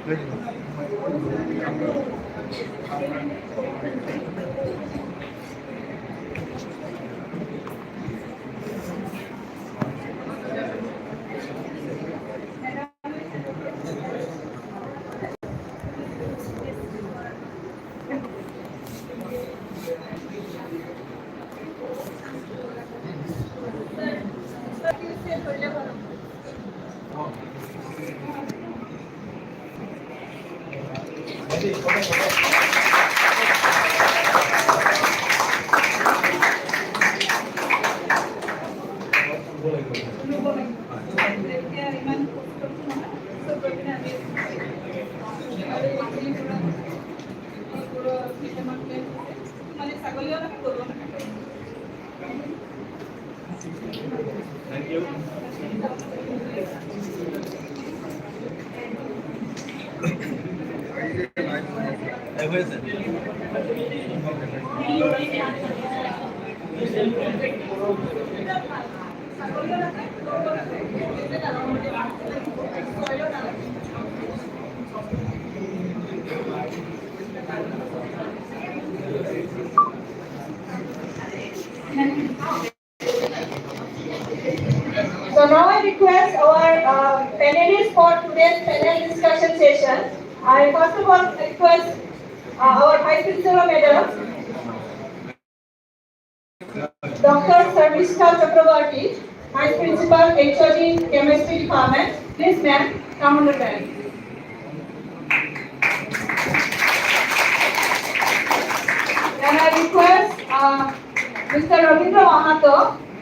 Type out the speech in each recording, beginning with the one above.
Thank you. So now I request our panelists for today's panel discussion session. I first of all request our Vice Principal Madam, Dr. Sarvishka Chakravarti, Vice Principal, HOD, Chemistry Department. Please, ma'am, come on the panel. Then I request Mr. Ravindra Mahato,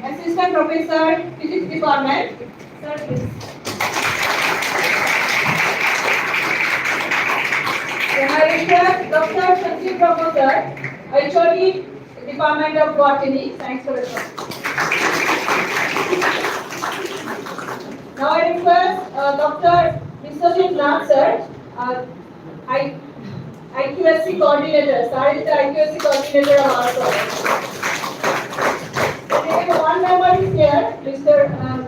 Assistant Professor, Physics Department. Sir, please. Then I request Dr. Sanjeev Prabhakar, HOD, Department of Botany. Thanks for the talk. Now I request Dr. Vishwajit Nath, sir, IQSC coordinator. Sir is the IQSC coordinator of our college. Today, one member is here, Mr.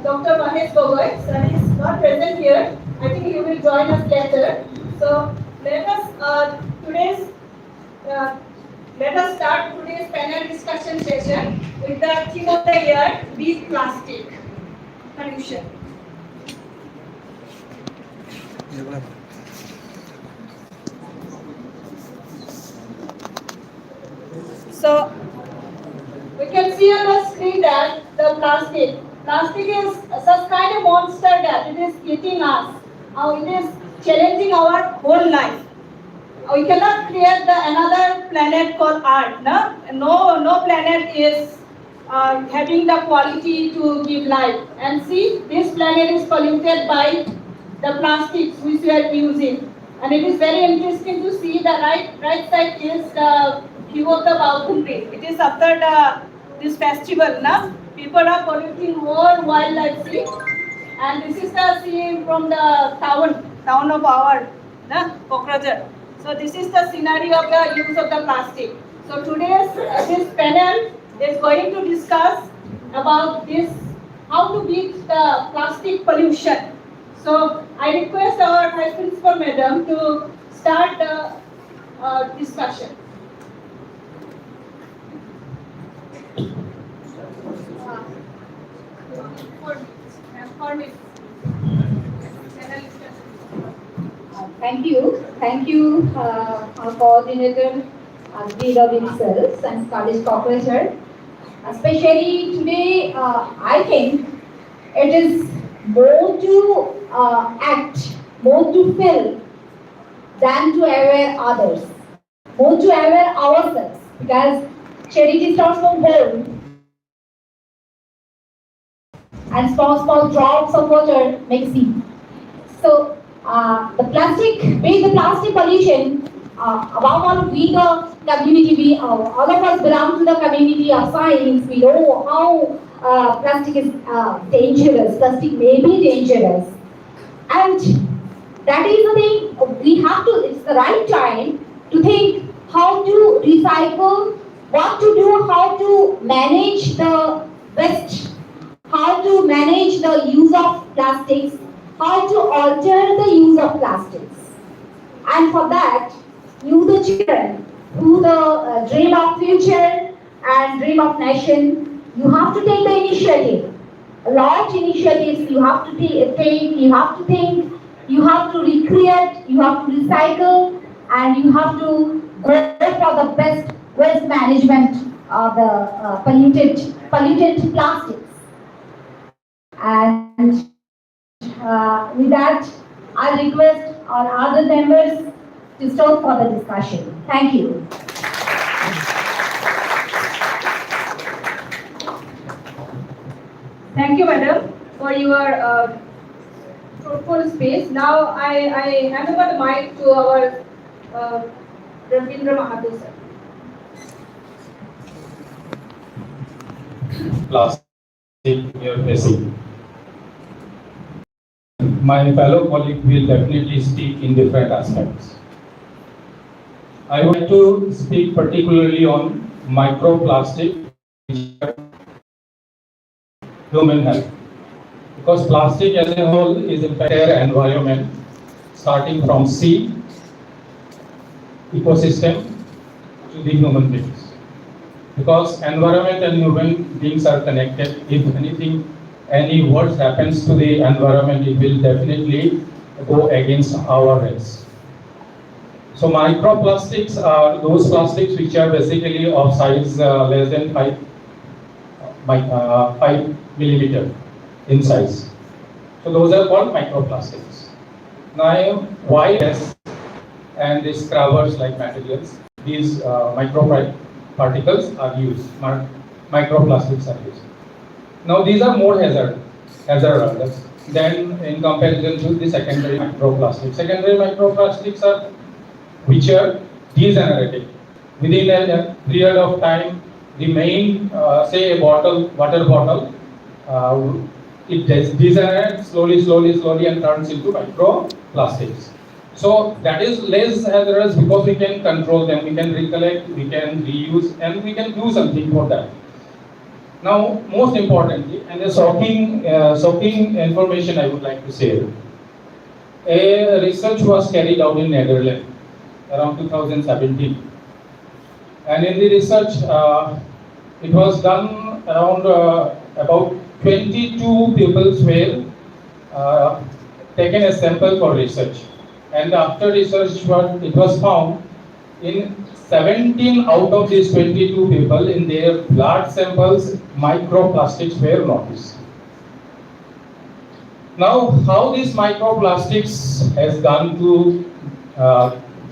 Dr. Mahesh Gogoi. Sir is not present here. I think he will join us later. So let us start today's panel discussion session with the theme of the year: Beat Plastic Pollution. So we can see on the screen that the plastic is such kind of monster that it is eating us. It is challenging our whole life. We cannot create another planet called Earth. No planet is having the quality to give life. And see, this planet is polluted by the plastics which we are using. And it is very interesting to see the right side is the view of the Baukundi. It is after this festival. People are polluting more wildlife sea. And this is the scene from the town of our Pokrajar. So this is the scenario of the use of the plastic. So today's this panel is going to discuss about this, how to beat the plastic pollution. So I request our Vice Principal Madam to start the discussion. Thank you, our coordinator, Azrida himself, and college professor. Especially today, I think it is more to act, more to feel than to aware others, more to aware ourselves, because charity starts from home, and small drops of water make sea. So the plastic pollution, above all, we the community, all of us belong to the community of science. We know how plastic is dangerous. Plastic may be dangerous, and that is the thing we have to. It's the right time to think how to recycle, what to do, how to manage the waste, how to manage the use of plastics, how to alter the use of plastics. And for that, you the children, who the dream of future and dream of nation, you have to take the initiative. Large initiatives you have to take, you have to think, you have to recreate, you have to recycle, and you have to go for the best waste management of the polluted plastics. And with that, I request our other members to start for the discussion. Thank you. Thank you, madam, for your fruitful speech. Now I hand over the mic to our Ravindra Mahathur sir. Plastic you're facing. My fellow colleague will definitely speak in different aspects. I would like to speak particularly on microplastic human health, because plastic as a whole is impacting our environment, starting from sea, ecosystem to the human beings. Because environment and human beings are connected. If anything, any worse happens to the environment, it will definitely go against our race. So microplastics are those plastics which are basically of size less than 5 millimeter in size. So those are called microplastics. Now, why less and the scrubbers like materials, these microparticles are used, microplastics are used. Now these are more hazardous than in comparison to the secondary microplastics. Secondary microplastics are which are degenerating. Within a period of time, the main, say a water bottle, it degenerates slowly and turns into microplastics. So that is less hazardous because we can control them, we can recollect, we can reuse, and we can do something for that. Now, most importantly, and a shocking information I would like to share. A research was carried out in Netherlands around 2017, and in the research, it was done around about 22 people were taken a sample for research, and after research, it was found in 17 out of these 22 people, in their blood samples, microplastics were noticed. Now, how these microplastics has gone to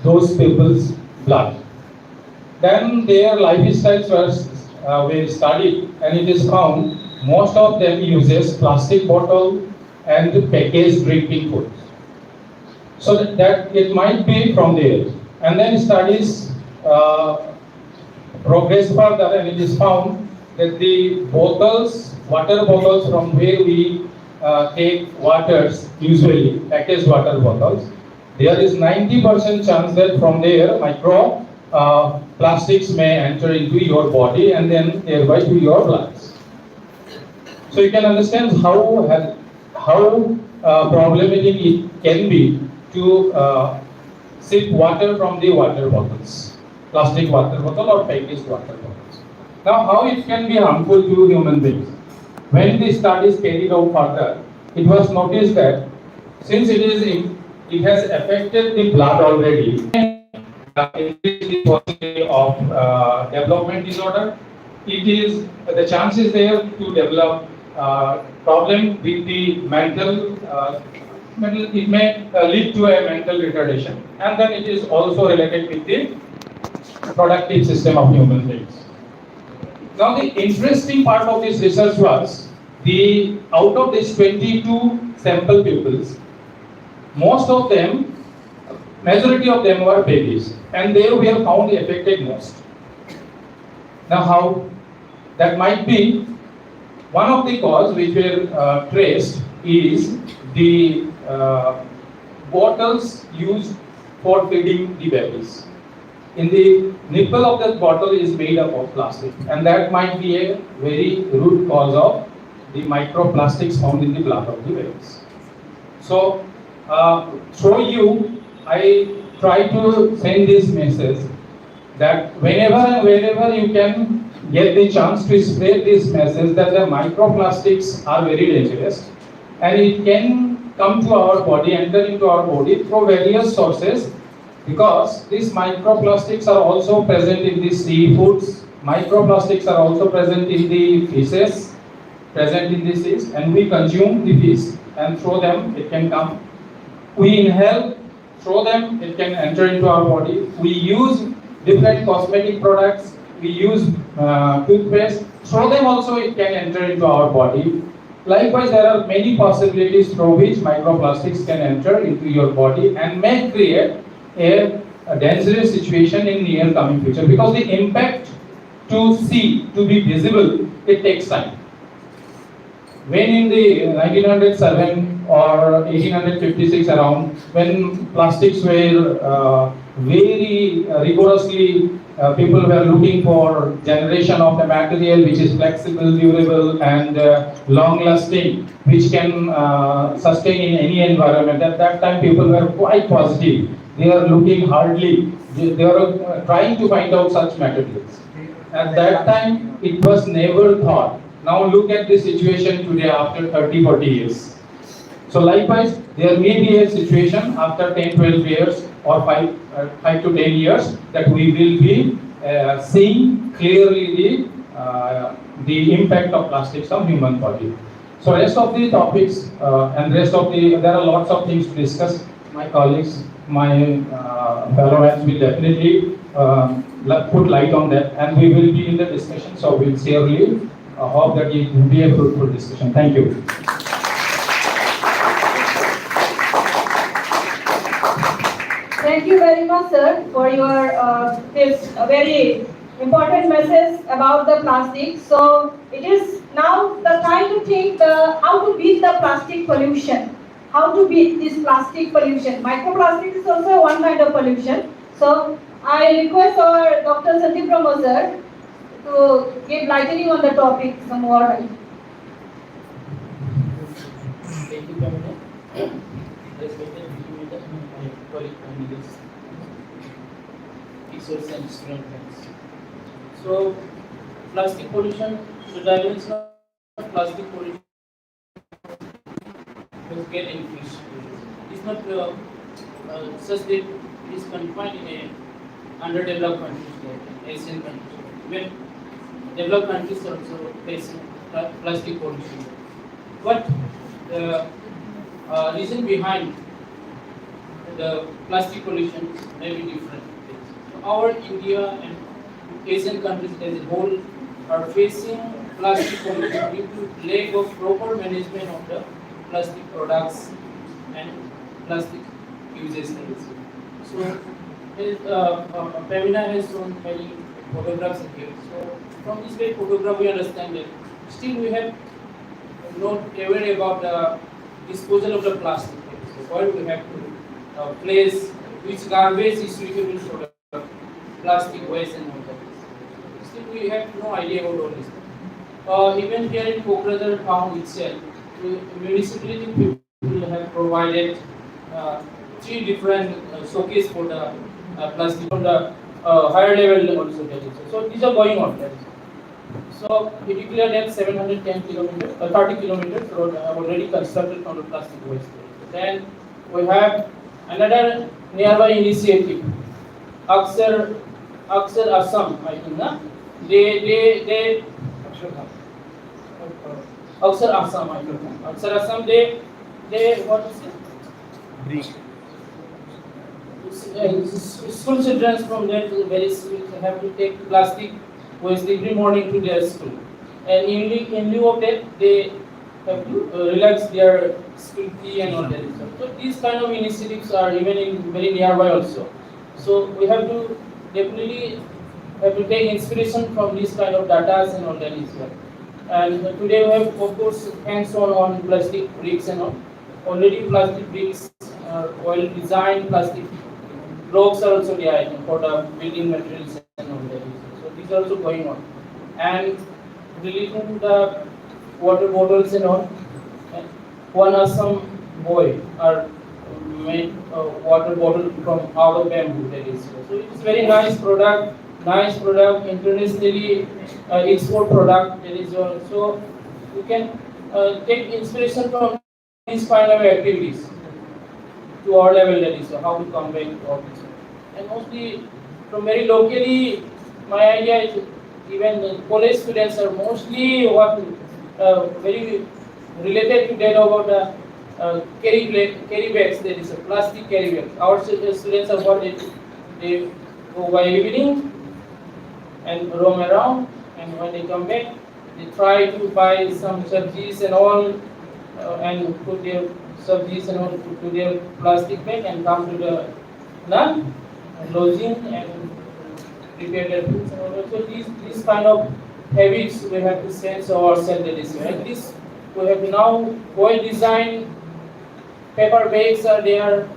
those people's blood? Then their lifestyles were studied, and it is found most of them uses plastic bottle and packaged drinking food. So that it might be from there. And then studies progress further, and it is found that the water bottles from where we take waters, usually packaged water bottles, there is 90% chance that from there plastics may enter into your body and then thereby to your lungs. So you can understand how problematic it can be to sip water from the water bottles, plastic water bottle or packaged water bottles. Now, how it can be harmful to human beings? When the studies carried out further, it was noticed that since it has affected the blood already, increase the possibility of development disorder. It is the chance is there to develop problem with the mental. It may lead to a mental retardation, and then it is also related with the productive system of human beings. Now, the interesting part of this research was out of these 22 sample pupils, majority of them were babies, and they were found affected most. Now, how that might be? One of the cause which were traced is the bottles used for feeding the babies. In the nipple of that bottle is made up of plastic, and that might be a very root cause of the microplastics found in the blood of the babies. So, through you, I try to send this message that whenever and wherever you can get the chance to spread this message that the microplastics are very dangerous and it can come to our body, enter into our body through various sources, because these microplastics are also present in the seafoods, microplastics are also present in the fishes, present in the seas, and we consume the fish and through them it can come. We inhale through them, it can enter into our body. We use different cosmetic products, we use toothpaste, through them also it can enter into our body. Likewise, there are many possibilities through which microplastics can enter into your body and may create a dangerous situation in near coming future, because the impact to see, to be visible, it takes time. When in the 1907 or 1856 around, when plastics were very rigorously, people were looking for generation of the material which is flexible, durable and long lasting, which can sustain in any environment. At that time people were quite positive. They are looking hardly, they are trying to find out such materials. At that time it was never thought. Now look at the situation today after 30-40 years. So likewise, there may be a situation after 10-12 years or 5 to 10 years that we will be seeing clearly the impact of plastics on human body. So rest of the topics and rest of there are lots of things to discuss. My colleagues, my fellow hands will definitely put light on that, and we will be in the discussion. So we'll sincerely hope that it will be a fruitful discussion. Thank you. Thank you very much, sir, for your this very important message about the plastic. So it is now the time to think how to beat the plastic pollution. How to beat this plastic pollution. Microplastic is also one kind of pollution. So I request our Dr. Sandeep Brahma sir to give lightning on the topic some more. Thank you, Pamela. Respected visitor, my colleague panelists, teachers and student friends. So, plastic pollution, the dimension of plastic pollution has get increased. It's not such that it is confined in a underdeveloped countries like Asian countries. Even developed countries are also facing plastic pollution. But the reason behind the plastic pollution may be different. So our India and Asian countries as a whole are facing plastic pollution due to lack of proper management of the plastic products and plastic uses. So, Pamela has shown many photographs here. So, from this very photograph, we understand that still we have not aware about the disposal of the plastic. So, why we have to place which garbage is suitable for the plastic waste and all that. Still, we have no idea about all this. Even here in Kokrajhar town itself, the municipality people have provided 3 different showcase for the plastic from the higher level also. So these are going on. So we declared that 710 kilometers, 30 kilometers road already constructed from the plastic waste. Then we have another nearby initiative, Aksar Assam, I think, na? They Aksar Assam, I think. Aksar Assam, they what is it? School children from there to very school have to take plastic waste every morning to their school, and in lieu of that they have to relax their school fee and all that stuff. So these kind of initiatives are even in very nearby also. So we have to definitely have to take inspiration from these kind of data and all that as well. And today we have, of course, hands-on on plastic bricks and all. Already plastic bricks, oil designed plastic blocks are also there, I think, for the building materials and all that. So these are also going on. And relating to the water bottles and all, one Assam boy, or made water bottle from out of bamboo. That is so it's very nice product. Nice product, internationally export product. That is so you can take inspiration from these kind of activities to our level. That is how to come back to all this. And mostly from very locally, my idea is even the college students are mostly what very related to that about the carry bags. That is a plastic carry bags. Our students are what they go by evening and roam around, and when they come back, they try to buy some sabjis and all, and put their sabjis and all to their plastic bag and come to the lodging and prepare their foods and all. So these kind of habits we have to sense ourselves. That is, at least we have now well designed paper bags are there,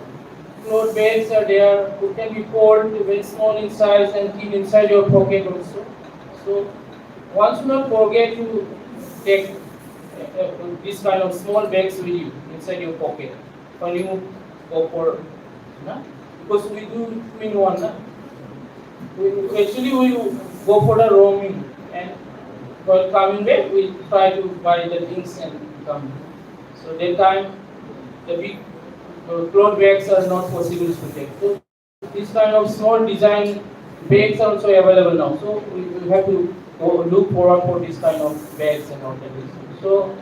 cloth bags are there, who can be folded very small in size and keep inside your pocket also. So one should not forget to take this kind of small bags with you inside your pocket when you go for, because we do in one. Actually we go for the roaming, and while coming back we try to buy the things and come. So that time the big cloth bags are not possible to take. So this kind of small design bags are also available now. So we have to look forward for this kind of bags and all that. So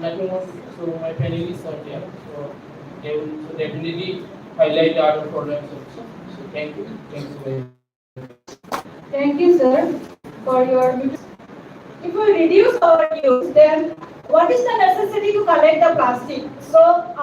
nothing more. So my panelists are there. So they will definitely highlight the other programs also. So thank you. Thank you very much. Thank you, sir, for your. If we reduce our use, then what is the necessity to collect the plastic? So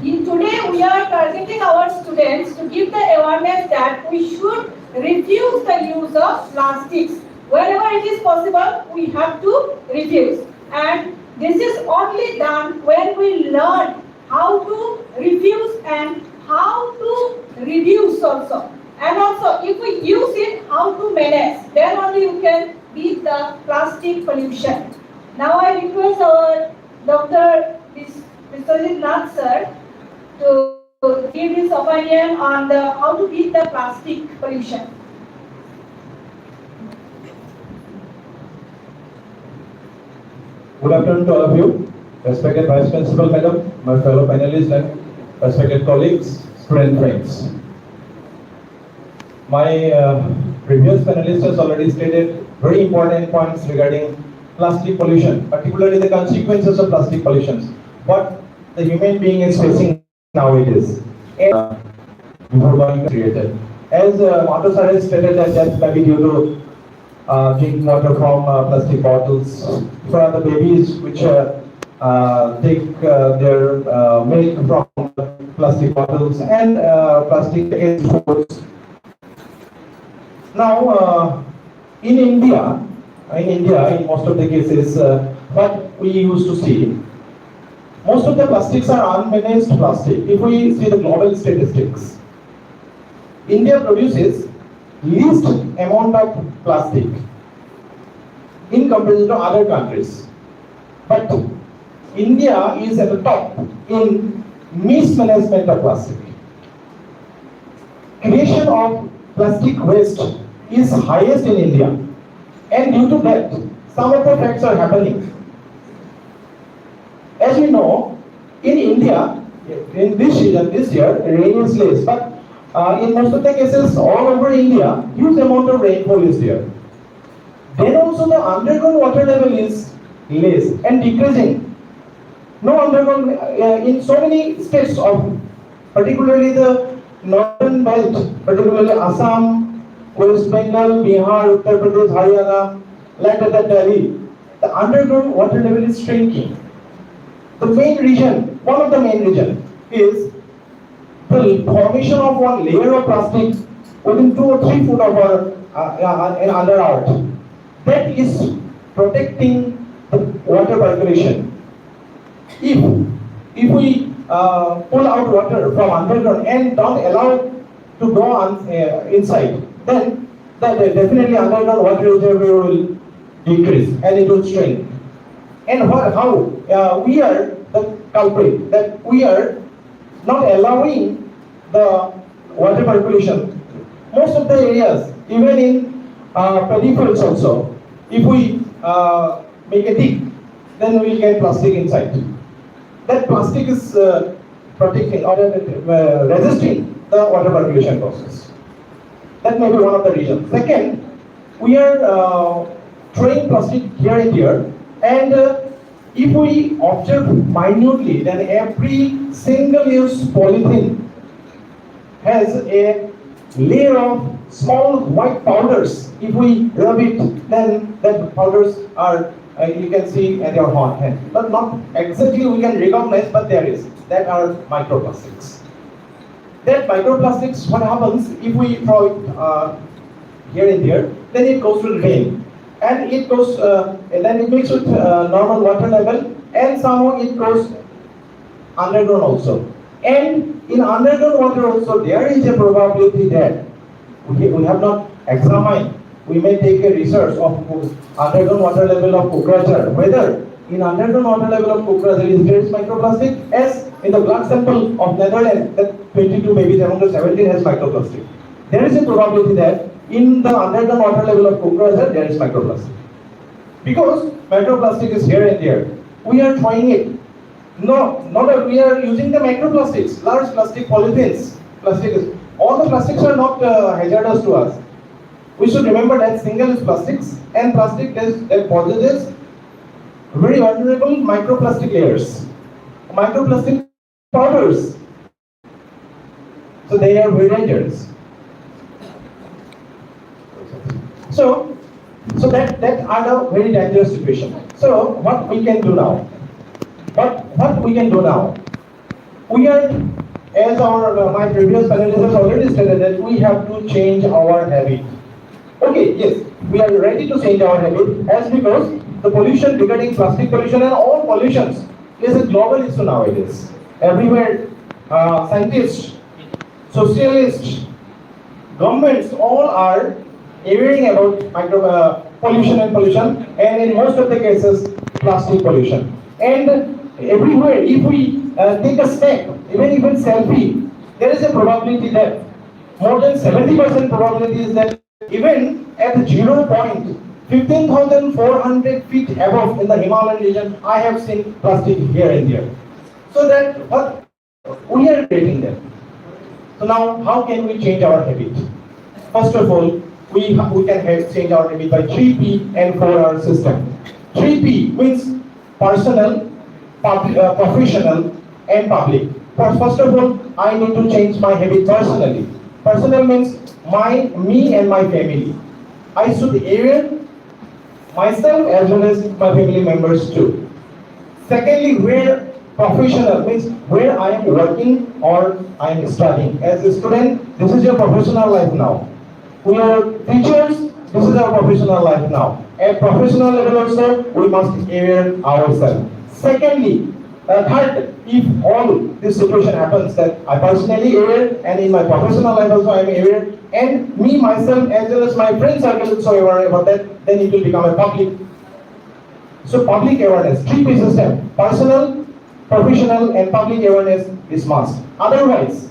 today we are targeting our students to give the awareness that we should reduce the use of plastics. Wherever it is possible, we have to reduce. And this is only done when we learn how to refuse and how to reduce also. And also, if we use it, how to manage. Then only you can beat the plastic pollution. Now I request our Dr. Mr. Nath sir to give his opinion on how to beat the plastic pollution. Good afternoon to all of you, respected Vice Principal Madam, my fellow panelists and respected colleagues, student friends. My previous panelist has already stated very important points regarding plastic pollution, particularly the consequences of plastic pollution, what the human being is facing nowadays, and before being created. As Mato sir has stated that death may be due to drinking water from plastic bottles, for the babies which take their milk from plastic bottles and plastic foods. Now, in India, in most of the cases, what we used to see, most of the plastics are unmanaged plastic. If we see the global statistics, India produces least amount of plastic in comparison to other countries. But India is at the top in mismanagement of plastic. Creation of plastic waste is highest in India, and due to that, some of the effects are happening. As we know, in India, in this season, this year, rain is less, but in most of the cases all over India, huge amount of rainfall is there. Then also the underground water level is less and decreasing. No underground in so many states of, particularly the northern belt, particularly Assam, West Bengal, Bihar, Uttar Pradesh, Haryana, like that Delhi, the underground water level is shrinking. The main reason, one of the main reasons is the formation of one layer of plastic within 2 or 3 foot of our under earth. That is protecting the water circulation. If we pull out water from underground and don't allow to go inside, then definitely underground water reservoir will decrease and it will shrink. And how we are the culprit, that we are not allowing the water percolation. Most of the areas, even in peripherals also, if we make a dig, then we will get plastic inside. That plastic is protecting or resisting the water percolation process. That may be one of the reasons. Second, we are throwing plastic here and here, and if we observe minutely, then every single-use polythene has a layer of small white powders. If we rub it, then that powders are you can see at your hand, but not exactly we can recognize, but there is. That are microplastics. That microplastics, what happens if we throw it here and there, then it goes to the drain, and it goes, and then it mixes with normal water level, and somehow it goes underground also. And in underground water also, there is a probability that we have not examined. We may take a research of underground water level of Kokrajhar, whether in underground water level of Kokrajhar there is microplastic, as in the blood sample of Netherlands, that 22 babies among the 17 has microplastic. There is a probability that in the underground water level of Kokrajhar there is microplastic. Because microplastic is here and there, we are trying it. No, not that we are using the microplastics, large plastic polythenes. All the plastics are not hazardous to us. We should remember that single-use plastics and plastic that possesses very vulnerable microplastic layers, microplastic powders. So they are very dangerous. So that are a very dangerous situation. So what we can do now? What we can do now? We are, as my previous panelists has already stated, that we have to change our habit. Okay, yes, we are ready to change our habit, as because the pollution regarding plastic pollution and all pollutions is a global issue nowadays. Everywhere, scientists, socialists, governments, all are hearing about pollution, and in most of the cases, plastic pollution. And everywhere, if we take a step, even selfie, there is a probability that more than 70% probability is that even at 0 point 15,400 feet above in the Himalayan region, I have seen plastic here and there. So that what we are creating there. So now, how can we change our habit? First of all, we can change our habit by 3P and 4R system. 3P means personal, professional, and public. First of all, I need to change my habit personally. Personal means me and my family. I should aware myself as well as my family members too. Secondly, where professional means where I am working or I am studying. As a student, this is your professional life now. We are teachers, this is our professional life now. At professional level also, we must aware ourselves. Secondly, third, if all this situation happens that I personally aware and in my professional life also I am aware, and me myself as well as my friend circle also aware about that, then it will become a public. So public awareness, 3P system, personal, professional and public awareness is must. Otherwise,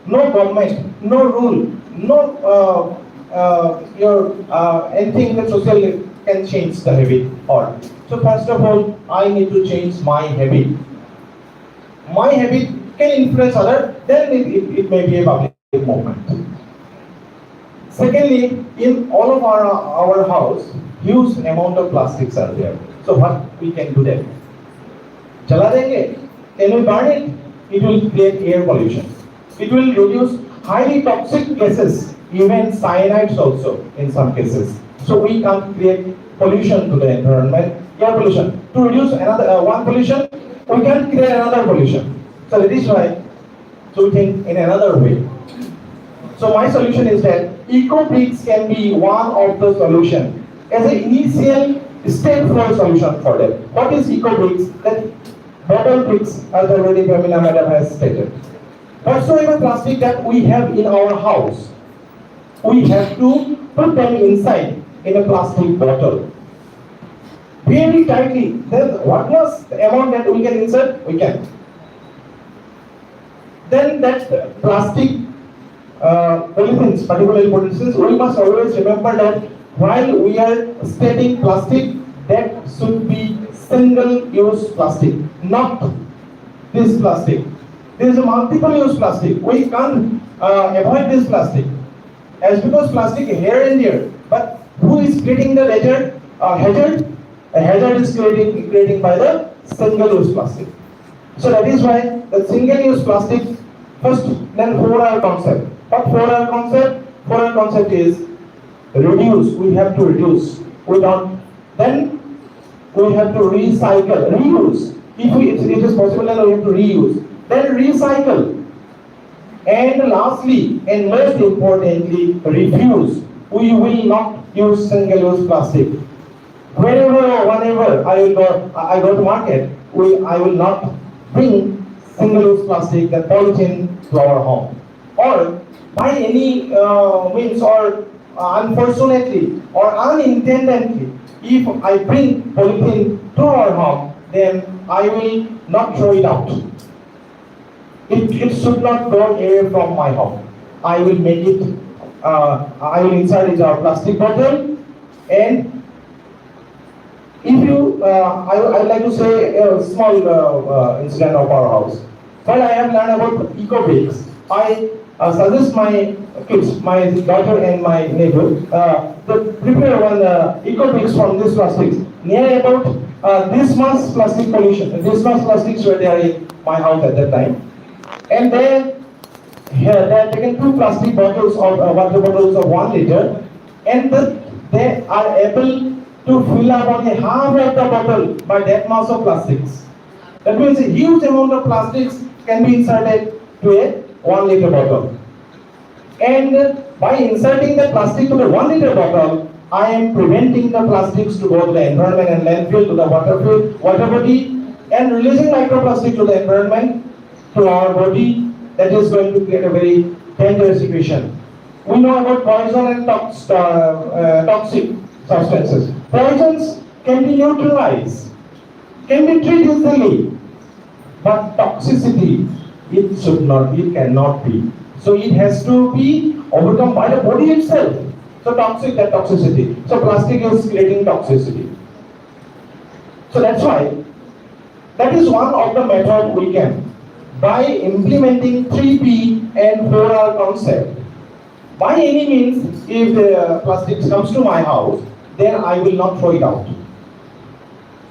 no government, no rule, no anything that social can change the habit or. So first of all, I need to change my habit. My habit can influence other, then it may be a public movement. Secondly, in all of our house, huge amount of plastics are there. So what we can do then? Jala denge? Can we burn it? It will create air pollution. It will reduce highly toxic gases, even cyanides also in some cases. So we can't create pollution to the environment, air pollution. To reduce another one pollution, we can create another pollution. So that is why, so we think in another way. So my solution is that eco bricks can be one of the solution as an initial step for solution for that. What is eco bricks? That bottle bricks, as already Pamela Madam has stated. Whatsoever plastic that we have in our house, we have to put them inside in a plastic bottle. Very tightly. Then what was the amount that we can insert? We can. then that plastic polythenes, particularly polythenes, we must always remember that while we are stating plastic, that should be single-use plastic, not this plastic. There is a multiple-use plastic. We can't avoid this plastic. As because plastic here and there, but who is creating the hazard? Hazard? A hazard is creating by the single-use plastic. So that is why the single-use plastic first, then 4R concept. What 4R concept? 4R concept is reduce. We have to reduce. We don't. Then we have to recycle, reuse. If it is possible, then we have to reuse. Then recycle. And lastly, and most importantly, refuse. We will not use single-use plastic. Whenever or whenever I go to market, I will not bring single-use plastic, the polythene, to our home. Or by any means, or unfortunately or unintendedly, if I bring polythene to our home, then I will not throw it out. It should not go away from my home. I will make it, I will insert it in a plastic bottle. And if you, I like to say a small incident of our house. While I have learned about eco bricks, I suggest my kids, my daughter and my neighbor, to prepare one eco bricks from this plastics. Near about this much plastic pollution, this much plastics were there in my house at that time. And then they have taken 2 plastic bottles of water bottles of 1 liter, and they are able to fill up only half of the bottle by that much of plastics. That means a huge amount of plastics can be inserted to a 1 liter bottle. And by inserting the plastic to the 1 liter bottle, I am preventing the plastics to go to the environment and landfill to the water body, and releasing microplastic to the environment, to our body. That is going to create a very dangerous situation. We know about poison and toxic substances. Poisons can be neutralized, can be treated easily, but toxicity, it should not, it cannot be. So it has to be overcome by the body itself. So toxicity. So plastic is creating toxicity. So that's why, that is one of the methods we can, by implementing 3P and 4R concept. By any means, if the plastic comes to my house, then I will not throw it out.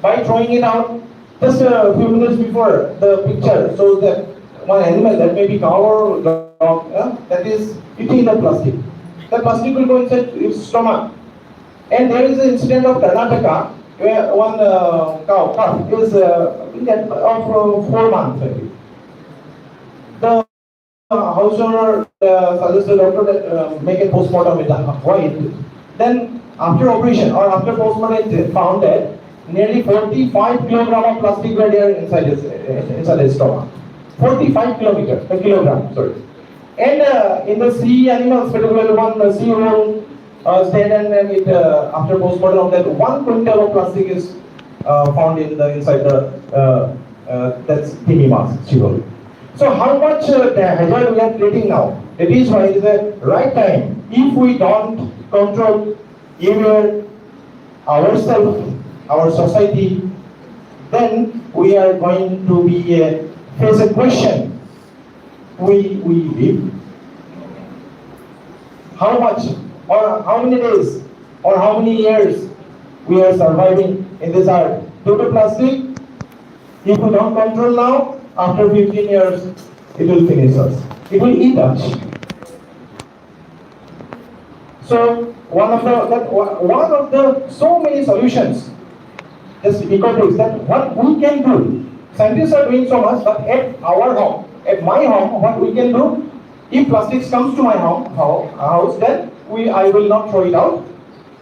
By throwing it out, just a few minutes before, the picture shows that one animal, that may be cow or dog, that is eating the plastic. The plastic will go inside its stomach. And there is an incident of Karnataka where one calf is of 4 months maybe. The house owner suggested the doctor that make a postmortem with the white. Then after operation or after postmortem, it found that nearly 45 kg of plastic were there inside his stomach. 45 kilogram, sorry. And in the sea animals, particularly one sea worm stayed, and it, after postmortem, that 1 quintal of plastic is found inside the that's tiny mass sea worm. So how much hazard we are creating now? That is why it is the right time. If we don't control even ourselves, our society, then we are going to be face a question. We live. How much, or how many days, or how many years we are surviving in this earth due to plastic? If we don't control now, after 15 years, it will finish us. It will eat us. So one of the so many solutions, just economics, that what we can do. Scientists are doing so much, but at our home, at my home, what we can do, if plastics comes to my house, then I will not throw it out.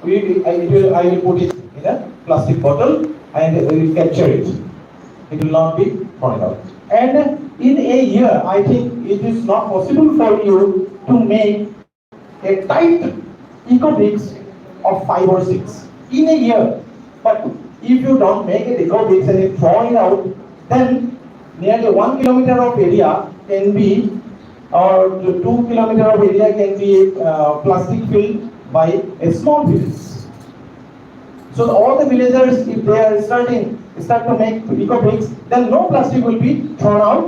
I will put it in a plastic bottle and we will capture it. It will not be thrown out. And in a year, I think it is not possible for you to make a tight eco-bricks of 5 or 6 in a year. But if you don't make it eco-bricks and you throw it out, then nearly 1 kilometer of area can be, or 2 kilometers of area can be plastic filled by a small village. So all the villagers, if they are start to make eco bricks, then no plastic will be thrown out,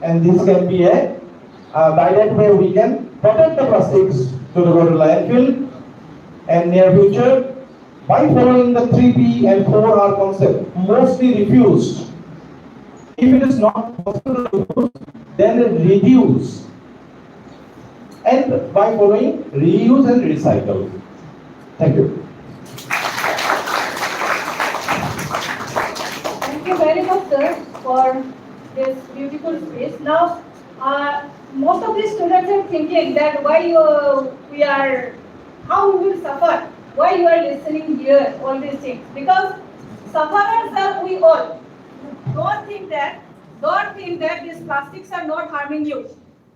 and this can be a by that way we can protect the plastics to go to landfill. And near future, by following the 3P and 4R concept, mostly refused. If it is not possible to use, then reduce. And by following reuse and recycle. Thank you. Thank you very much, sir, for this beautiful speech. Now, most of the students are thinking that how we will suffer, why you are listening here, all these things. Because sufferers are we all. Don't think that these plastics are not harming you.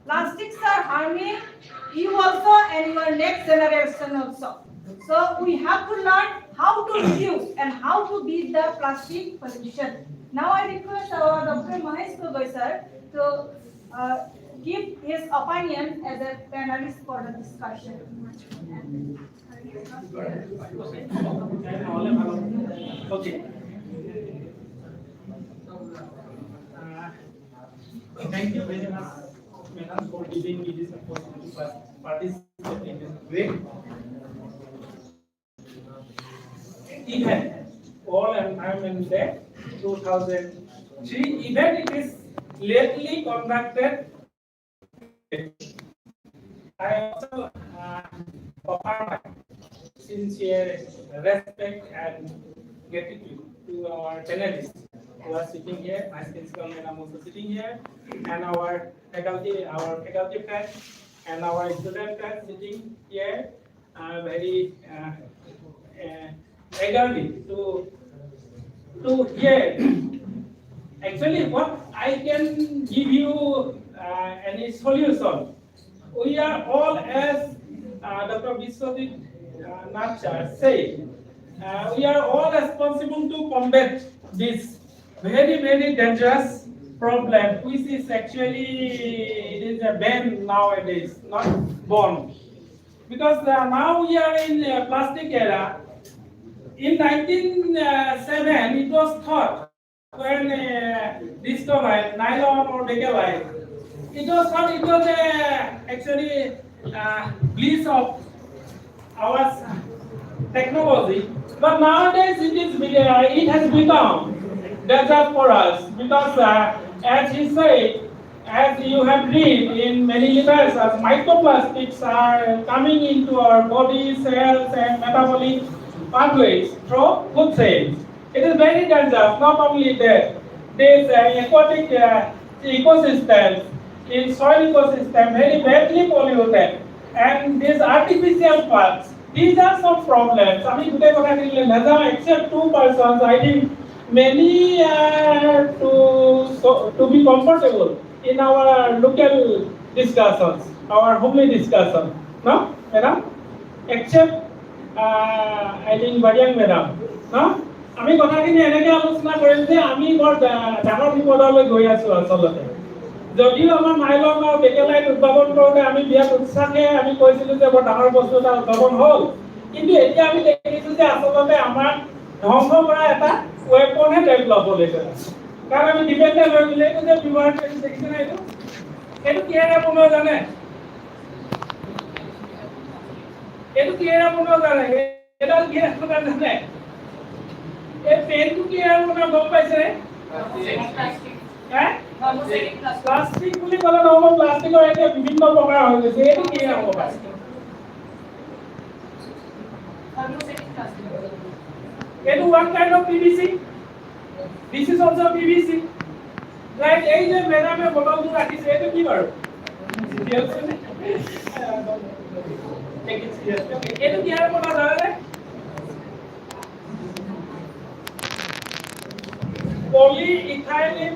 Plastics are harming you also and your next generation also. So we have to learn how to reduce and how to beat the plastic pollution. Now I request our Dr. Mahesh Gogoi sir to give his opinion as a panelist for the discussion. Okay. Thank you very much, Penal, for giving me this opportunity to participate in this great event. All Environment Day 2003 event. It is lately conducted. I also offer my sincere respect and gratitude to our panelists who are sitting here. My principal madam also sitting here, and our faculty friends and our student friends sitting here. Very eagerly to hear. Actually, what I can give you any solution. We are all, as Dr. Biswajit Nachar said, we are all responsible to combat this very, very dangerous problem, which is actually it is a ban nowadays, not born. Because now we are in a plastic era. In 1907, it was thought when discovered nylon or bakelite. It was thought it was actually bliss of our technology. But nowadays it has become danger for us because, as he said, as you have read in many literatures, microplastics are coming into our body cells and metabolic pathways through food chains. It is very dangerous. Not only that, these aquatic ecosystems, in soil ecosystem, very badly polluted, and these artificial plants. These are some problems. I mean, today except 2 persons, I think many to be comfortable in our local discussions, our homely discussion. No, madam? Except I think Badiang madam. No? আমি কথাখিনি এনেকৈ আলোচনা কৰিম যে আমি বৰ ডাঙৰ বিপদলৈ গৈ আছো আচলতে। যদিও আমাৰ নাইলন আৰু বেকেলাইট উদ্ভাৱন কৰোঁতে আমি বিৰাট উৎসাহে আমি কৈছিলোঁ যে বৰ ডাঙৰ বস্তু এটা উদ্ভাৱন হ'ল, কিন্তু এতিয়া আমি দেখিছোঁ যে আচলতে আমাৰ ধ্বংস কৰা এটা ৱেপনহে ডেভেলপ হ'ল এতিয়া। কাৰণ আমি ডিপেণ্ডেণ্ট হৈ গ'লে এইটো যে ব্যৱহাৰ কৰিছোঁ দেখিছেনে এইটো কিহেৰে বনোৱা জানে? এইটো কিহেৰে বনোৱা জানে? এডাল কিহেৰে বনোৱা জানে? এই পেনটো কিহেৰে বনোৱা গম পাইছেনে? প্লাষ্টিক বুলি ক'লে নহ'ব, প্লাষ্টিকৰ এতিয়া বিভিন্ন প্ৰকাৰ হৈ গৈছে। এইটো কিহেৰে হ'ব পাৰে? এইটো one kind of PVC. This is also PVC. Right? এই যে মেডামে বটলটো ৰাখিছে এইটো কি বাৰু? এইটো কিহেৰে বনোৱা জানেনে? পলিইথাইলিন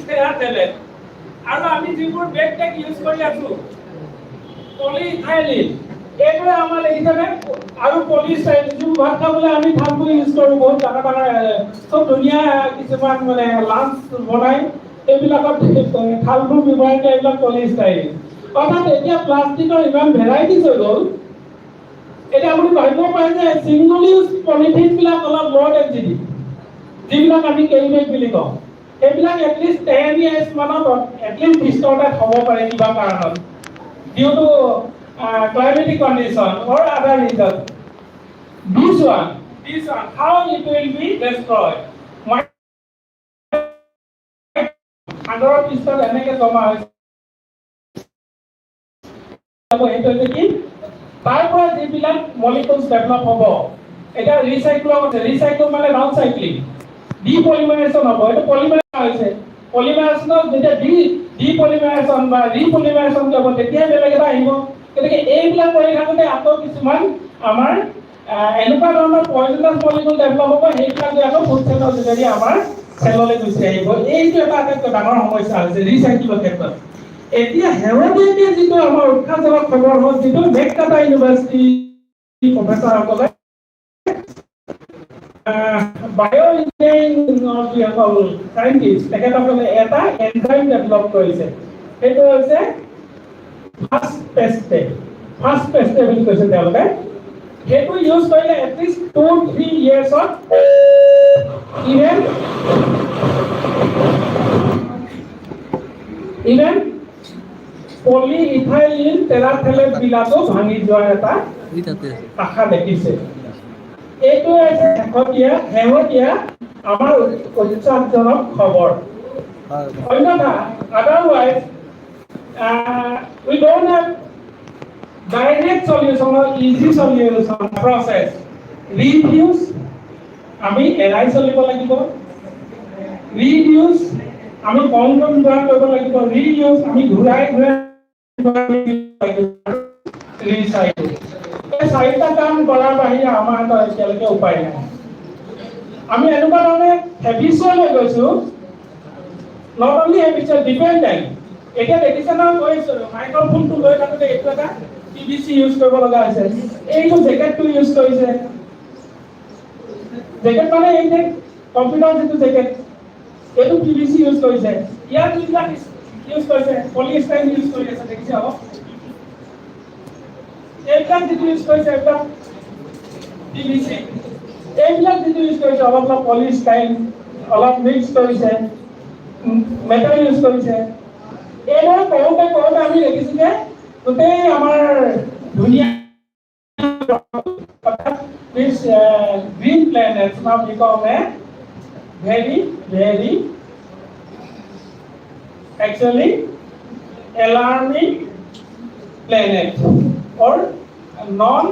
টেৰাথেলেট, আৰু আমি যিবোৰ বেগ ইউজ কৰি আছো পলিইথাইলিন, এইটোৱে আমাৰ দেখিছেনে? আৰু পলিষ্টাইৰিন যিবোৰ ভাত খাবলৈ আমি ধানবোৰ ইউজ কৰোঁ, বহুত ডাঙৰ ডাঙৰ চব ধুনীয়া কিছুমান মানে লাঞ্চ বনাই এইবিলাকত খালবোৰ ব্যৱহাৰ কৰে এইবিলাক পলিষ্টাইৰিন অৰ্থাৎ এতিয়া প্লাষ্টিকৰ ইমান ভেৰাইটিজ হৈ গ'ল এতিয়া আপুনি ভাবিব পাৰে যে ছিংগল ইউজ পলিথিনবিলাক অলপ ল' ডেনচিটি যিবিলাক আমি কেৰি বেগ বুলি কওঁ সেইবিলাক এটলিষ্ট 10 years মানত এটলিষ্ট ডিষ্টৰ্টেড হ'ব পাৰে কিবা কাৰণত due to climatic condition or other reason. This one, how it will be destroyed? Under pistol এনেকে জমা হৈছে এইটো কি তাৰ পৰা যিবিলাক মলিকুলছ ডেভেলপ হ'ব এটা ৰিচাইক্ল মানে ডাউন চাইক্লিং ডিপলিমাৰেশ্যন হ'ব এইটো পলিমাৰ হৈছে পলিমাৰেশ্যনত যেতিয়া ডিপলিমাৰেশ্যন বা ৰিপলিমাৰেশ্যন হ'ব তেতিয়া বেলেগ এটা আহিব গতিকে এইবিলাক কৰি থাকোঁতে আকৌ কিছুমান আমাৰ এনেকুৱা ধৰণৰ পয়জনাছ মলিকুল ডেভেলপ হ'ব সেইবিলাক আকৌ ফুড চেইনৰ যোগেদি আমাৰ চেললৈ গুচি আহিব এইটো এটা আটাইতকৈ ডাঙৰ সমস্যা হৈছে ৰিচাইক্লিঙৰ ক্ষেত্ৰত এতিয়া শেহতীয়াকৈ যিটো আমাৰ উৎসাহজনক খবৰ হ'ল যিটো মেককাটা ইউনিভাৰ্চিটি প্ৰফেচাৰসকলে বায়' ইঞ্জিনিয়াৰিং যিসকল চাইণ্টিষ্ট তেখেতসকলে এটা এনজাইম ডেভেলপ কৰিছে সেইটো হৈছে ফাষ্ট পেষ্টে বুলি কৈছে তেওঁলোকে সেইটো ইউজ কৰিলে এটলিষ্ট 2-3 yearsত ইভেন পলিইথাইলিন টেৰাফেলেট বিলাকো ভাঙি যোৱাৰ এটা আশা দেখিছে এইটো হৈছে শেহতীয়া আমাৰ উৎসাহজনক খবৰ অন্যথা otherwise we don't have direct solution or easy solution process reduce আমি এৰাই চলিব লাগিব reduce আমি কম ব্যৱহাৰ কৰিব লাগিব reuse আমি ঘূৰাই ৰিচাইকেল এই চাৰিটা কাম কৰাৰ বাহিৰে আমাৰ এতিয়ালৈকে উপায় নাই আমি এনেকুৱা ধৰণে হেবিচুৱেল হৈ গৈছো নট অনলি হেবিচুৱেল ডিপেণ্ডেণ্ট এতিয়া দেখিছে নহয় কৈছো মাইক্ৰফোনটো লৈ থাকোঁতে এইটো এটা PVC ইউজ কৰিব লগা হৈছে এইটো জেকেটটো ইউজ কৰিছে জেকেট মানে এই যে কম্পিউটাৰ যিটো জেকেট এইটো PVC ইউজ কৰিছে ইয়াৰ যিবিলাক ইউজ কৰিছে পলিষ্টাইৰিন ইউজ কৰি আছে দেখিছে অলপ এইবিলাক যিটো ইউজ কৰিছে এইবিলাক PVC এইবিলাক যিটো ইউজ কৰিছে অলপ পলিষ্টাইৰিন অলপ মিক্স কৰিছে মেটেল ইউজ কৰিছে এইবোৰ কৰোঁতে আমি দেখিছোঁ যে গোটেই আমাৰ ধুনীয়া this green planets now become a very actually alarming planet or non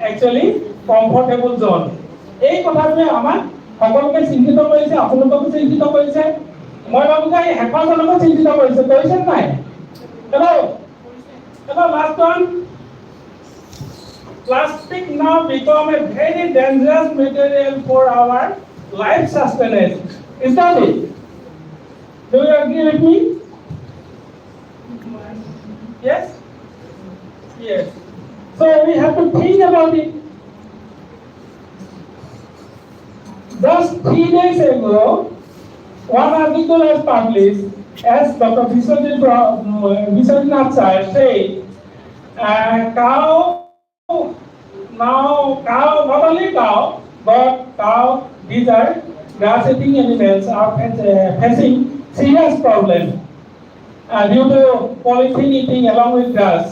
actually comfortable zone এই কথাটোৱে আমাক সকলোকে চিন্তিত কৰিছে আপোনালোককো চিন্তিত কৰিছে মই ভাবো যে হেঁপাহজনকো চিন্তিত কৰিছে নাই hello last one plastic now become a very dangerous material for our life sustenance is that it do you agree with me yes so we have to think about it just 3 days ago one article was published as Dr. Vishwanath Sir said cow not only cow but cow these are grass eating animals are facing serious problem due to polythene eating along with grass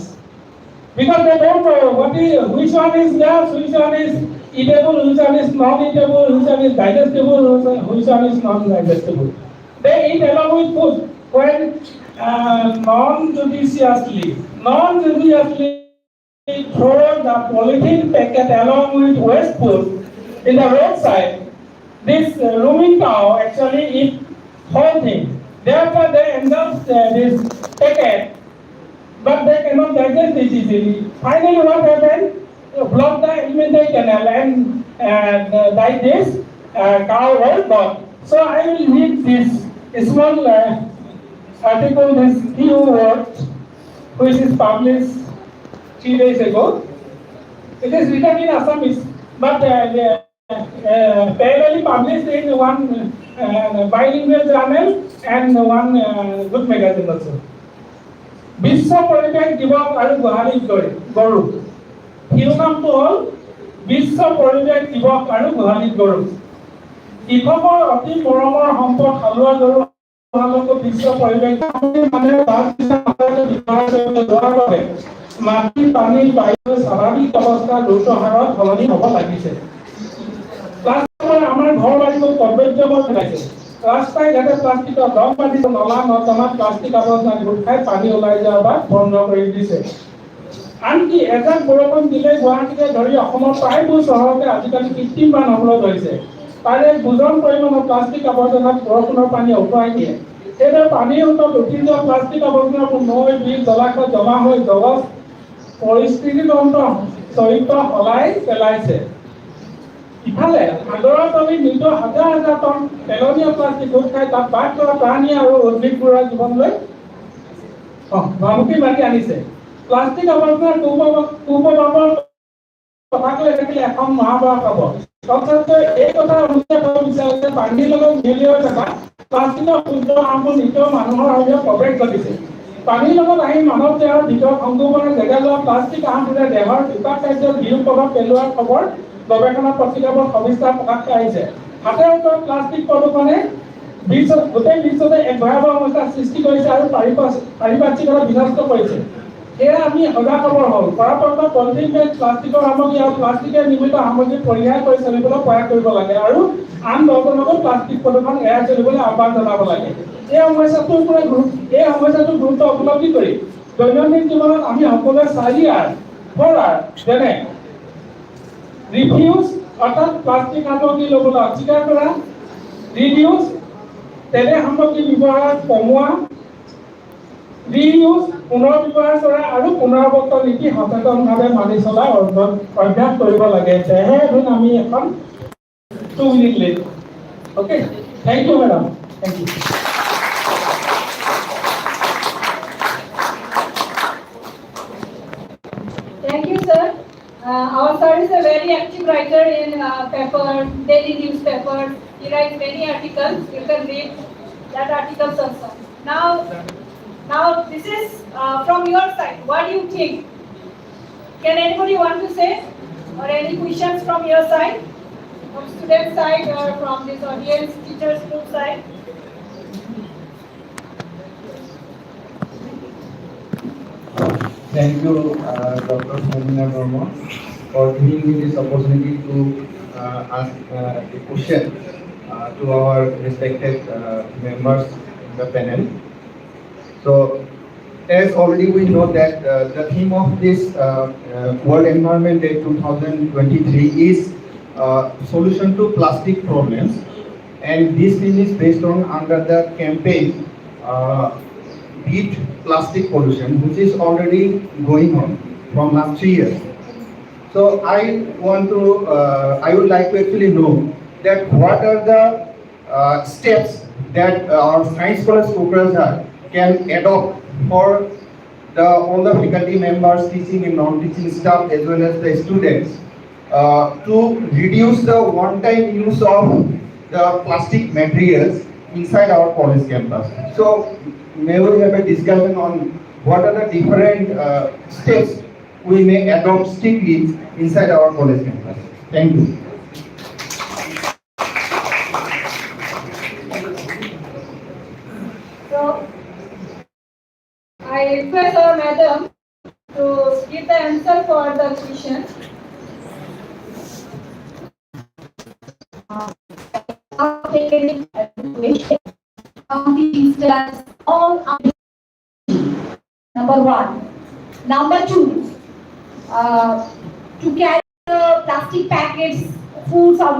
because they don't know which one is grass which one is eatable which one is non-eatable which one is digestible which one is non-digestible they eat along with food when non-judiciously throw the polythene packet along with waste food in the roadside. This roaming cow actually eat whole thing. Therefore, they indulge this packet, but they cannot digest it easily. Finally, what happened? Block the alimentary canal and like this cow was born. So I will read this small article, this few words, which is published 3 days ago. It is written in Assamese, but parallelly published in one bilingual journal and one good magazine also. বিশ্ব পৰিৱেশ দিৱস আৰু গোহালিত গৰু শিৰোনামটো হ'ল বিশ্ব পৰিৱেশ দিৱস আৰু গোহালিত গৰু। কৃষকৰ অতি মৰমৰ সম্পদ হালোৱা গৰু বিশ্ব পৰিৱেশ মানে মাটি পানী বায়ু স্বাভাৱিক অৱস্থা দ্ৰুত হাৰত সলনি হ'ব লাগিছে। আমাৰ ঘৰ বাৰীবোৰ কৰ্তব্যময় পেলাইছে। ৰাস্তাই ঘাটে প্লাষ্টিকৰ দম বান্ধিছে, নলা নৰ্দমাত প্লাষ্টিক আৱৰ্জনা গোট খাই পানী ওলাই যোৱা বা বন্ধ কৰি দিছে। আনকি এজাক বৰষুণ দিলে গুৱাহাটীকে ধৰি অসমৰ প্ৰায়বোৰ চহৰতে আজিকালি কৃত্ৰিম বান হ'বলৈ ধৰিছে। তাৰে বুজন পৰিমাণৰ প্লাষ্টিক আৱৰ্জনাত বৰষুণৰ পানী উটুৱাই দিয়ে। সেইদৰে পানীৰ সোঁতত উটি যোৱা প্লাষ্টিক আৱৰ্জনাবোৰ নৈ, বিল, জলাশয়ত জমা হৈ জলজ পৰিস্থিতিতন্ত্ৰ চৰিত্ৰ সলাই পেলাইছে। ইফালে সাগৰৰ তলিত মৃত হাজাৰ হাজাৰ টন পেলনীয়া প্লাষ্টিক গোট খাই তাত বাস কৰা প্ৰাণী আৰু উদ্ভিদবোৰৰ জীৱনলৈ ভাবুকি মাতি আনিছে। প্লাষ্টিক আৱৰ্জনাৰ কুপ্ৰভাৱৰ কথাক লৈ থাকিলে এখন মহাভাৰত হ'ব। তথাপিও এই কথা অনুযায়ী ক'ব বিচাৰে যে পানীৰ লগত মিহলি হৈ থকা প্লাষ্টিকৰ ক্ষুদ্ৰ আঁবোৰ নিজৰ মানুহৰ শৰীৰত প্ৰৱেশ ঘটিছে। পানীৰ লগত আহি মানৱ দেহৰ ভিতৰত সংক্ৰমণৰ জেগা লোৱা প্লাষ্টিক আঁবোৰে দেহৰ বিপাক কাৰ্যত বিৰূপ প্ৰভাৱ পেলোৱাৰ খবৰ গৱেষণা পত্ৰিকাবোৰ সবিস্তাৰ প্ৰকাশ কৰা আহিছে। হাতে উঠোৱা প্লাষ্টিক প্ৰদূষণে গোটেই বিশ্বতে এক ভয়াৱহ সমস্যাৰ সৃষ্টি কৰিছে আৰু পাৰিপাৰ্শ্বিকতা বিনষ্ট কৰিছে। সেয়া আমি সজাগ খবৰ হ'ল পৰাপক্ষত পলিথিন বেগ, প্লাষ্টিকৰ সামগ্ৰী আৰু প্লাষ্টিকেৰে নিৰ্মিত সামগ্ৰী পৰিহাৰ কৰি চলিবলৈ প্ৰয়াস কৰিব লাগে আৰু আন দহজনকো প্লাষ্টিক প্ৰদূষণ এৰাই চলিবলৈ আহ্বান জনাব লাগে। এই সমস্যাটোৰ গুৰুত্ব উপলব্ধি কৰি দৈনন্দিন জীৱনত আমি সকলোৱে 4R যেনে ৰিফিউজ অৰ্থাৎ প্লাষ্টিক সামগ্ৰী ল'বলৈ অস্বীকাৰ কৰা, ৰিডিউজ তেনে সামগ্ৰী ব্যৱহাৰ কমোৱা, ৰিইউজ পুনৰ ব্যৱহাৰ কৰা আৰু পুনৰাবৰ্তন নীতি সচেতনভাৱে মানি চলাৰ অভ্যাস কৰিব লাগে। তেহে আমি এখন 2 minute late. Okay, thank you madam, thank you. Thank you, sir. Our sir is a very active writer in papers, daily newspapers. He writes many articles. You can read that articles also. Now this is from your side. What do you think? Can anybody want to say? Or any questions from your side? From student side or from this audience, teachers group side? Thank you, Dr. Somina Verma, for giving me this opportunity to ask a question to our respected members in the panel. So, as already we know that the theme of this World Environment Day 2023 is solution to plastic problems, and this theme is based on under the campaign Beat Plastic Pollution, which is already going on from last 3 years. So I would like to actually know that what are the steps that our science college supervisor can adopt for all the faculty members, teaching and non-teaching staff, as well as the students, to reduce the one-time use of the plastic materials inside our college campus. So may we have a discussion on what are the different steps we may adopt strictly inside our college campus. Thank you. So I request our madam to give the answer for the question. All number 1. Number 2, to carry plastic packets, foods are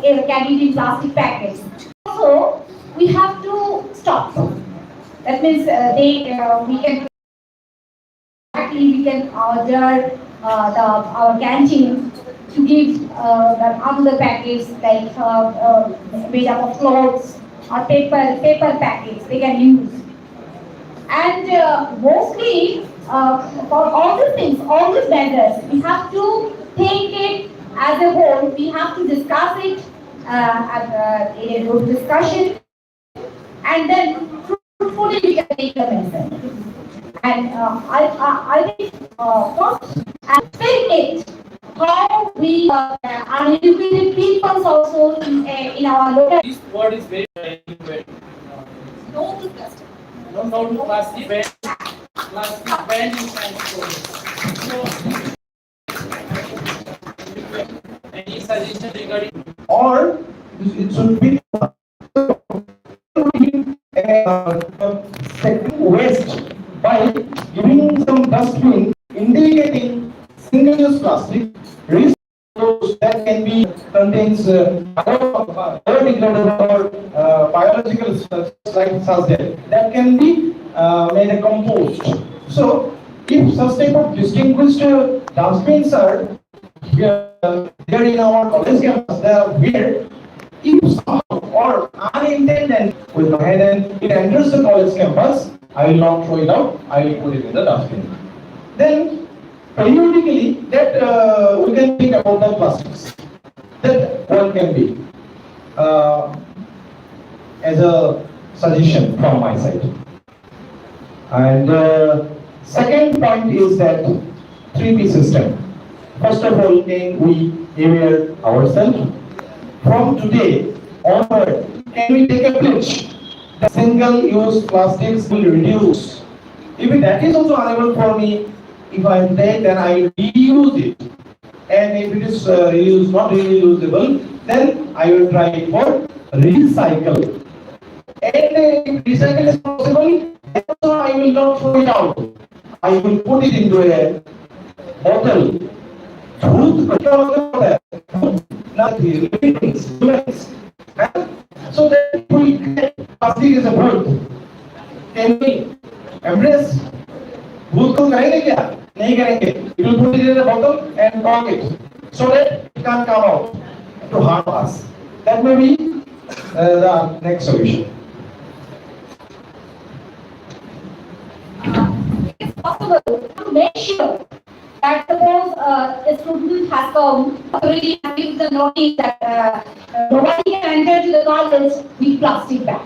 carried in plastic packets. Also, we have to stop. That means we can order our canteen to give the other packets like made up of clothes or paper packets they can use. And mostly for all these things, all these measures, we have to take it as a whole. We have to discuss it in a group discussion, and then fruitfully we can take the medicine. And I think first aspect is how we uneducated people also in our local. This word is very important. No to plastic. No to plastic ban. Plastic ban in science. So, any suggestion regarding? Or it should be waste by giving some dustbin indicating single-use plastic, resource that can be contains biodegradable or biological like such that can be made a compost. So, if such type of distinguished dustbins are there in our college campus, they are here. If somehow or unintended will go ahead and it enters the college campus, I will not throw it out, I will put it in the dustbin. Then periodically that we can think about the plastics. That one can be as a suggestion from my side. And second point is that 3P system. First of all, can we aware ourselves? From today onward, can we take a pledge that single-use plastics will reduce? If that is also unable for me, if I take, then I will reuse it. And if it is not reusable, then I will try it for recycle. And if recycle is possible, then also I will not throw it out. I will put it into a bottle. So that we plastic is a good. Can we embrace? भूत को करेंगे क्या? नहीं करेंगे. We will put it in a bottle and cork it so that it can't come out to harm us. That may be the next solution. It's possible to make sure that suppose a student has come already and gives the notice that nobody can enter to the college with plastic bag.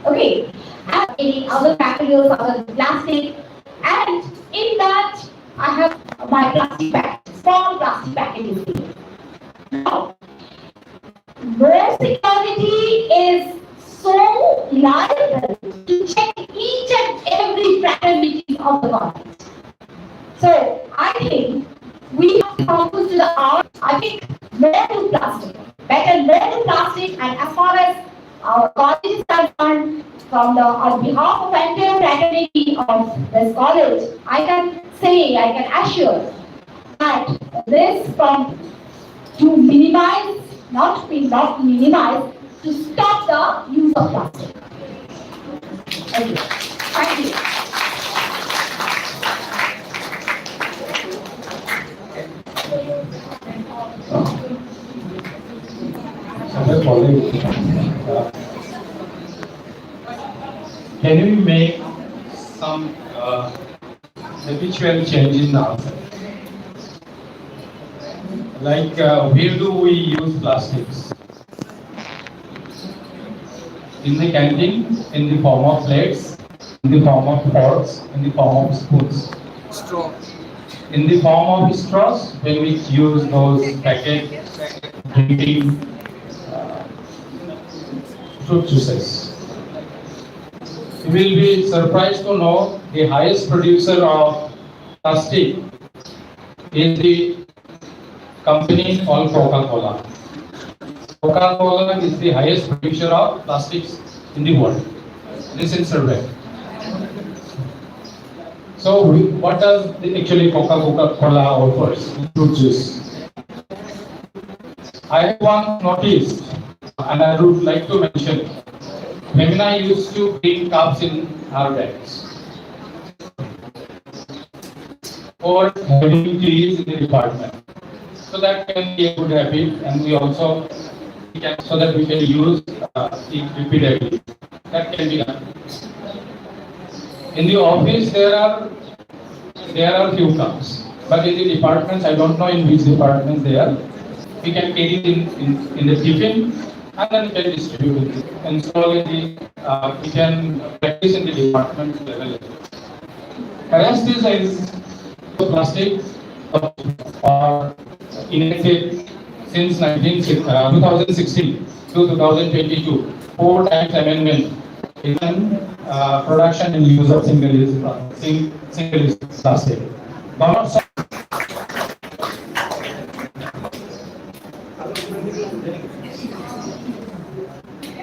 Okay, and any other materials other than plastic, and in that I have my plastic bag, small plastic packages. Now, no security is so liable to check each and every fraternity of the college. So I think we have to come to the art. I think no to plastic, better no to plastic, and as far as our college is concerned, from the on behalf of entire fraternity of this college, I can say, I can assure that this from to minimize, not minimize, to stop the use of plastic. Okay. Thank you. Can we make some habitual change in ourselves? Like where do we use plastics? In the canteen, in the form of plates, in the form of forks, in the form of spoons. Straw. In the form of straws, when we use those packet drinking fruit juices. You will be surprised to know the highest producer of plastic is the company called Coca-Cola. Coca-Cola is the highest producer of plastics in the world. This is survey. So what does actually Coca-Cola offers? Fruit juice. I have one noticed, and I would like to mention. Femina used to bring cups in her bags or having teas in the department. So that can be a good habit, and we also so that we can use it repeatedly. That can be done. In the office, there are few cups, but in the departments, I don't know in which departments they are. we can carry it in the tiffin and then we can distribute it. And slowly we can practice in the department level. Whereas this is plastic are enacted since 2016 to 2022, 4 times amendment in production and use of single-use plastic. Government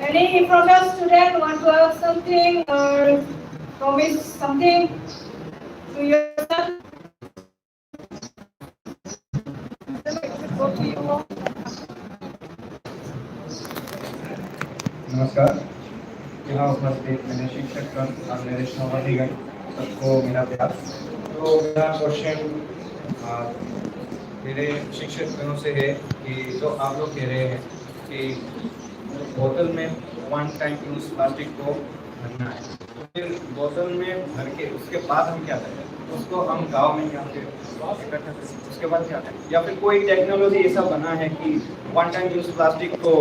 Any from the student want to ask something or promise something to yourself? नमस्कार, यहाँ उपस्थित मेरे शिक्षक और मेरे सहपाठीगण सबको मेरा प्यार। तो मेरा क्वेश्चन मेरे शिक्षक गणों से है कि जो आप लोग कह रहे हैं कि बोतल में वन टाइम यूज प्लास्टिक को भरना है, तो फिर बोतल में भर के उसके बाद हम क्या करें? उसको हम गांव में या फिर इकट्ठा करें, उसके बाद क्या करें? या फिर कोई टेक्नोलॉजी ऐसा बना है कि वन टाइम यूज प्लास्टिक को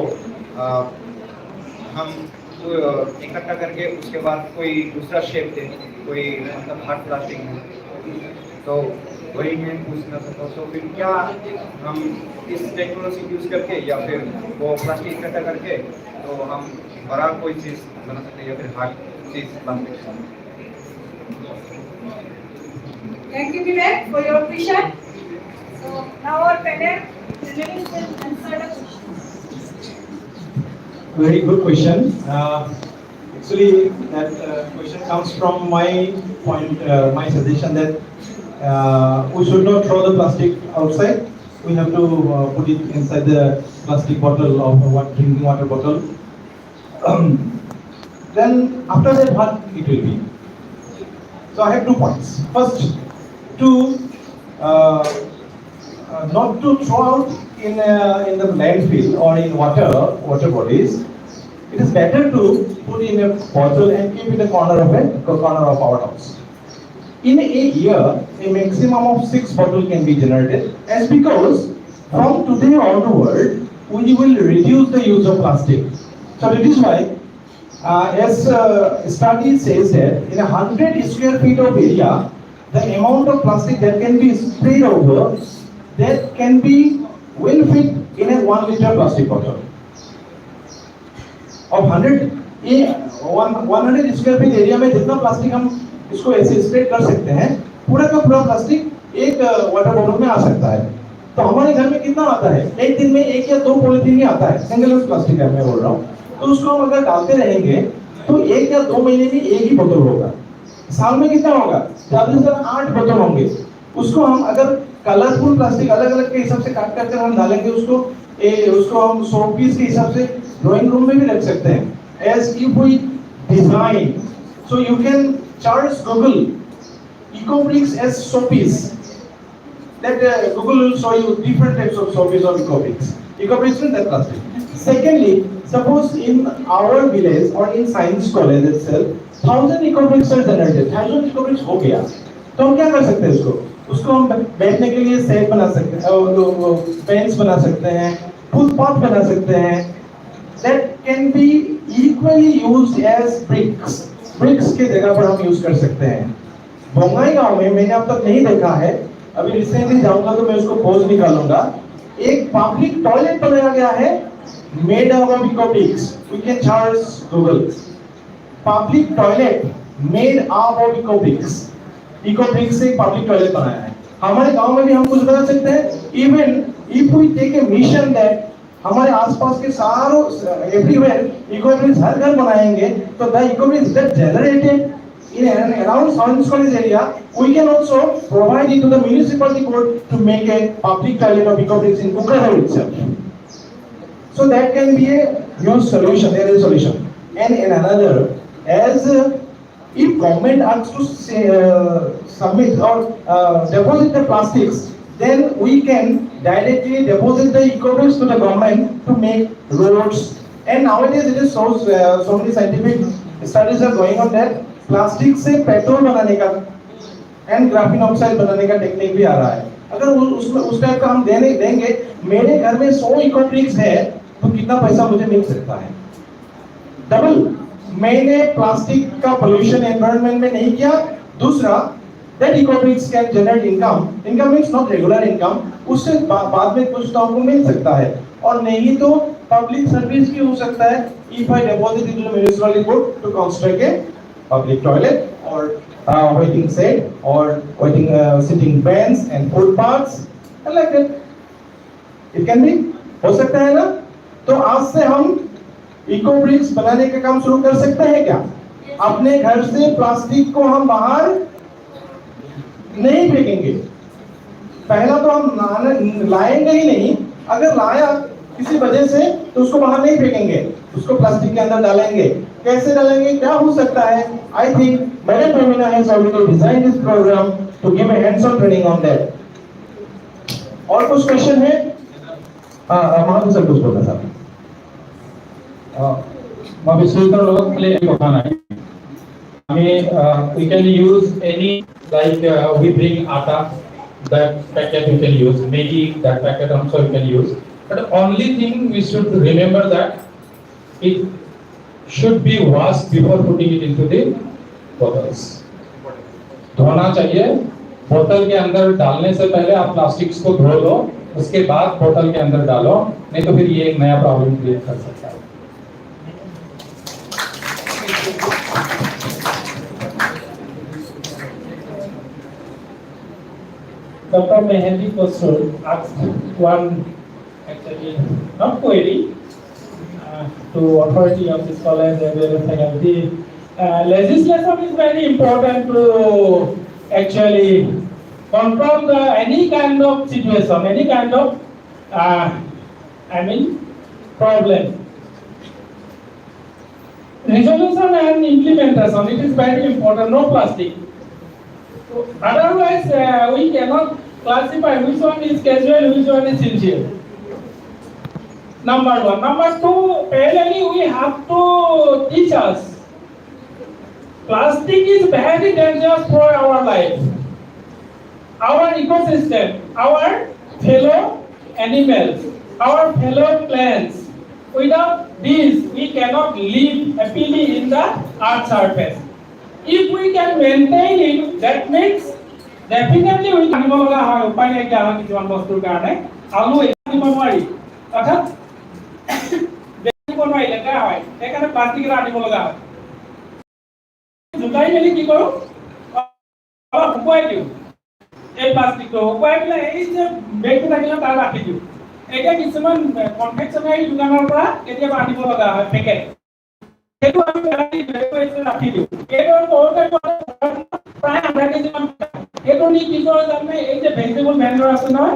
हम इकट्ठा करके उसके बाद कोई दूसरा शेप दे, कोई मतलब हार्ड प्लास्टिक में, तो वही मैं पूछना चाहता हूँ। तो फिर क्या हम इस टेक्नोलॉजी यूज करके या फिर वो प्लास्टिक इकट्ठा करके तो हम बड़ा कोई चीज़ बना सकते हैं या फिर हार्ड चीज़ प्लास्टिक से? Thank you, Vivek, for your question. So now our panelists will answer the question. Very good question. Actually, that question comes from my point, my suggestion that we should not throw the plastic outside. We have to put it inside the plastic bottle of one drinking water bottle. Then after that, what it will be? So I have 2 points. First, to not to throw out in the landfill or in water bodies. It is better to put in a bottle and keep in the corner of our house. In a year, a maximum of 6 bottles can be generated. As because from today onward, we will reduce the use of plastic. So that is why, as study says that in 100 square feet of area, the amount of plastic that can be sprayed over, that can be well fit in a 1 liter plastic bottle. Of 100 square feet area में जितना plastic हम इसको ऐसे spread कर सकते हैं, पूरा का पूरा प्लास्टिक एक वाटर बॉटल में आ सकता है। तो हमारे घर में कितना आता है? एक दिन में 1 या 2 पॉलीथीन ही आता है, सिंगल यूज प्लास्टिक है मैं बोल रहा हूँ। तो उसको हम अगर डालते रहेंगे तो 1 या 2 महीने में एक ही बोतल होगा। साल में कितना होगा? ज्यादा से ज्यादा 8 बोतल होंगे। उसको हम अगर कलरफुल प्लास्टिक अलग अलग के हिसाब से काट करके हम डालेंगे, उसको हम शो पीस के हिसाब से ड्राइंग रूम में भी रख सकते हैं। As if we design, so you can charge Google eco-bricks as showpiece. That Google will show you different types of showpiece or eco-bricks. Eco-bricks means that plastic. Secondly, suppose in our village or in science college itself, 1000 eco-bricks are generated. 1000 eco-bricks हो गया, तो हम क्या कर सकते हैं उसको हम बैठने के लिए सेट बना सकते हैं, बेंच बना सकते हैं, फुटपाथ बना सकते हैं। That can be equally used as bricks. Bricks के जगह पर हम यूज कर सकते हैं। बोंगाई गांव में मैंने अब तक नहीं देखा है, अभी रिसेंटली जाऊंगा तो मैं उसको खोज निकालूंगा। एक पब्लिक टॉयलेट बनाया गया है made out of eco-bricks. We can charge Google. Public toilet made out of eco-bricks. Eco-bricks से पब्लिक टॉयलेट बनाया है। हमारे गांव में भी हम कुछ बना सकते हैं। Even if we take a mission that हमारे आसपास के सारों everywhere eco-bricks हर घर बनाएंगे, तो the eco-bricks that generated in and around science college area, we can also provide it to the municipality board to make a public toilet of eco-bricks in Kukarhar itself. So that can be a huge solution. There is a solution. And in another, as if government asks to submit or deposit the plastics, then we can directly deposit the eco-bricks to the government to make roads. And nowadays it is so many scientific studies are going on that plastic से petrol बनाने का and graphene oxide बनाने का technique भी आ रहा है। अगर उसमें उस टाइप का हम देने देंगे, मेरे घर में 100 इको ब्रिक्स है तो कितना पैसा मुझे मिल सकता है? डबल। मैंने प्लास्टिक का पोल्यूशन एनवायरनमेंट में नहीं किया। दूसरा, that eco bricks can generate income. Income means not regular income. उससे बाद में कुछ तो आपको मिल सकता है, और नहीं तो पब्लिक सर्विस भी हो सकता है। If I deposit it in a municipal board to construct a public toilet or waiting shed or waiting sitting bench and footpaths, I like that. It can be, हो सकता है ना? तो आज से हम इको ब्रिक्स बनाने का काम शुरू कर सकते हैं क्या? अपने घर से प्लास्टिक को हम बाहर नहीं फेंकेंगे। पहला तो हम लाएंगे ही नहीं, अगर लाया किसी वजह से तो उसको बाहर नहीं फेंकेंगे, उसको प्लास्टिक के अंदर डालेंगे। कैसे डालेंगे, क्या हो सकता है? I think madam Femina has already designed this program to give a hands on training on that. और कुछ क्वेश्चन है? महादेव सर कुछ बोलना चाहते हैं? विश्लेषण लोग के लिए बताना है हमें। We can use any, like we bring atta, that packet we can use, Maggi, that packet also we can use, but only thing we should remember that it should be washed before putting it into the bottles. धोना चाहिए। बोतल के अंदर डालने से पहले आप plastics को धो लो, उसके बाद बोतल के अंदर डालो, नहीं तो फिर ये एक नया प्रॉब्लम क्रिएट कर सकता है। Dr. Mehendi Khosrow asked one, actually not query, to authority of this college and the faculty. Legislation is very important to actually control any kind of situation, any kind of problem. Resolution and implementation, it is very important. No plastic. Otherwise, we cannot classify which one is casual, which one is sincere. Number one. Number two, parallelly we have to teach us. Plastic is very dangerous for our life, our ecosystem, our fellow animals, our fellow plants. Without this, we cannot live happily in the earth's surface. If we can maintain it, that means definitely we can আনিব লগা হয় উপায় নাই কি আমাৰ কিছুমান বস্তুৰ কাৰণে আলু আনিব নোৱাৰি অৰ্থাৎ দেখিব নোৱাৰি লেতেৰা হয় সেইকাৰণে প্লাষ্টিক আনিব লগা হয় জুকাই মেলি কি কৰোঁ অলপ শুকুৱাই দিওঁ এই প্লাষ্টিকটো শুকুৱাই পেলাই এই যে বেগটো থাকিলে তাত ৰাখি দিওঁ এতিয়া কিছুমান কনফেকশ্যনাৰী দোকানৰ পৰা কেতিয়াবা আনিব লগা হয় পেকেট সেইটো আমি ৰাখি দিওঁ এইটো প্ৰায় আধা কেজি মান এইটো নি কি কৰে জানে এই যে ভেজিটেবল ভেন্ডৰ আছে নহয়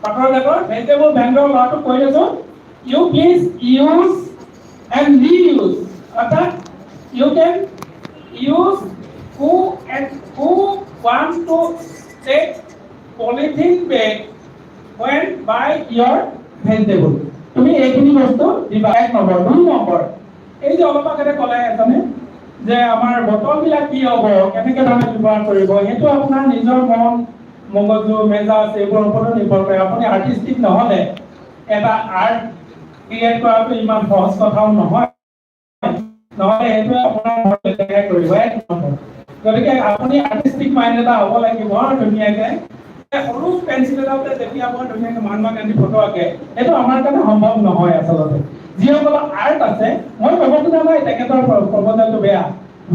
পাটৰ জাতৰ ভেজিটেবল ভেন্ডৰ ল'ৰাটো কৈ দিছোঁ you please use and reuse অৰ্থাৎ you can use who wants to take polythene bag when buy your vegetable তুমি এইখিনি বস্তু দিবা এক নম্বৰ দুই নম্বৰ এই যে অলপ আগতে ক'লে এজনে যে আমাৰ বটলবিলাক কি হ'ব কেনেকৈ ধৰণে ব্যৱহাৰ কৰিব সেইটো আপোনাৰ নিজৰ মন মগজু মেজাজ এইবোৰৰ ওপৰত নিৰ্ভৰ কৰে আপুনি আৰ্টিষ্টিক নহ'লে এটা আৰ্ট ক্ৰিয়েট কৰাটো ইমান সহজ কথাও নহয় নহ'লে সেইটো আপোনাৰ লেতেৰা কৰিব এক নম্বৰ গতিকে আপুনি আৰ্টিষ্টিক মাইণ্ড এটা হ'ব লাগিব ধুনীয়াকৈ সৰু পেঞ্চিল এটাতে যেতিয়া আপোনাৰ ধুনীয়াকৈ মহাত্মা গান্ধী ফটো আঁকে সেইটো আমাৰ কাৰণে সম্ভৱ নহয় আচলতে যিসকলৰ আৰ্ট আছে মই ক'ব খোজা নাই তেখেতৰ প্ৰপ'জেলটো বেয়া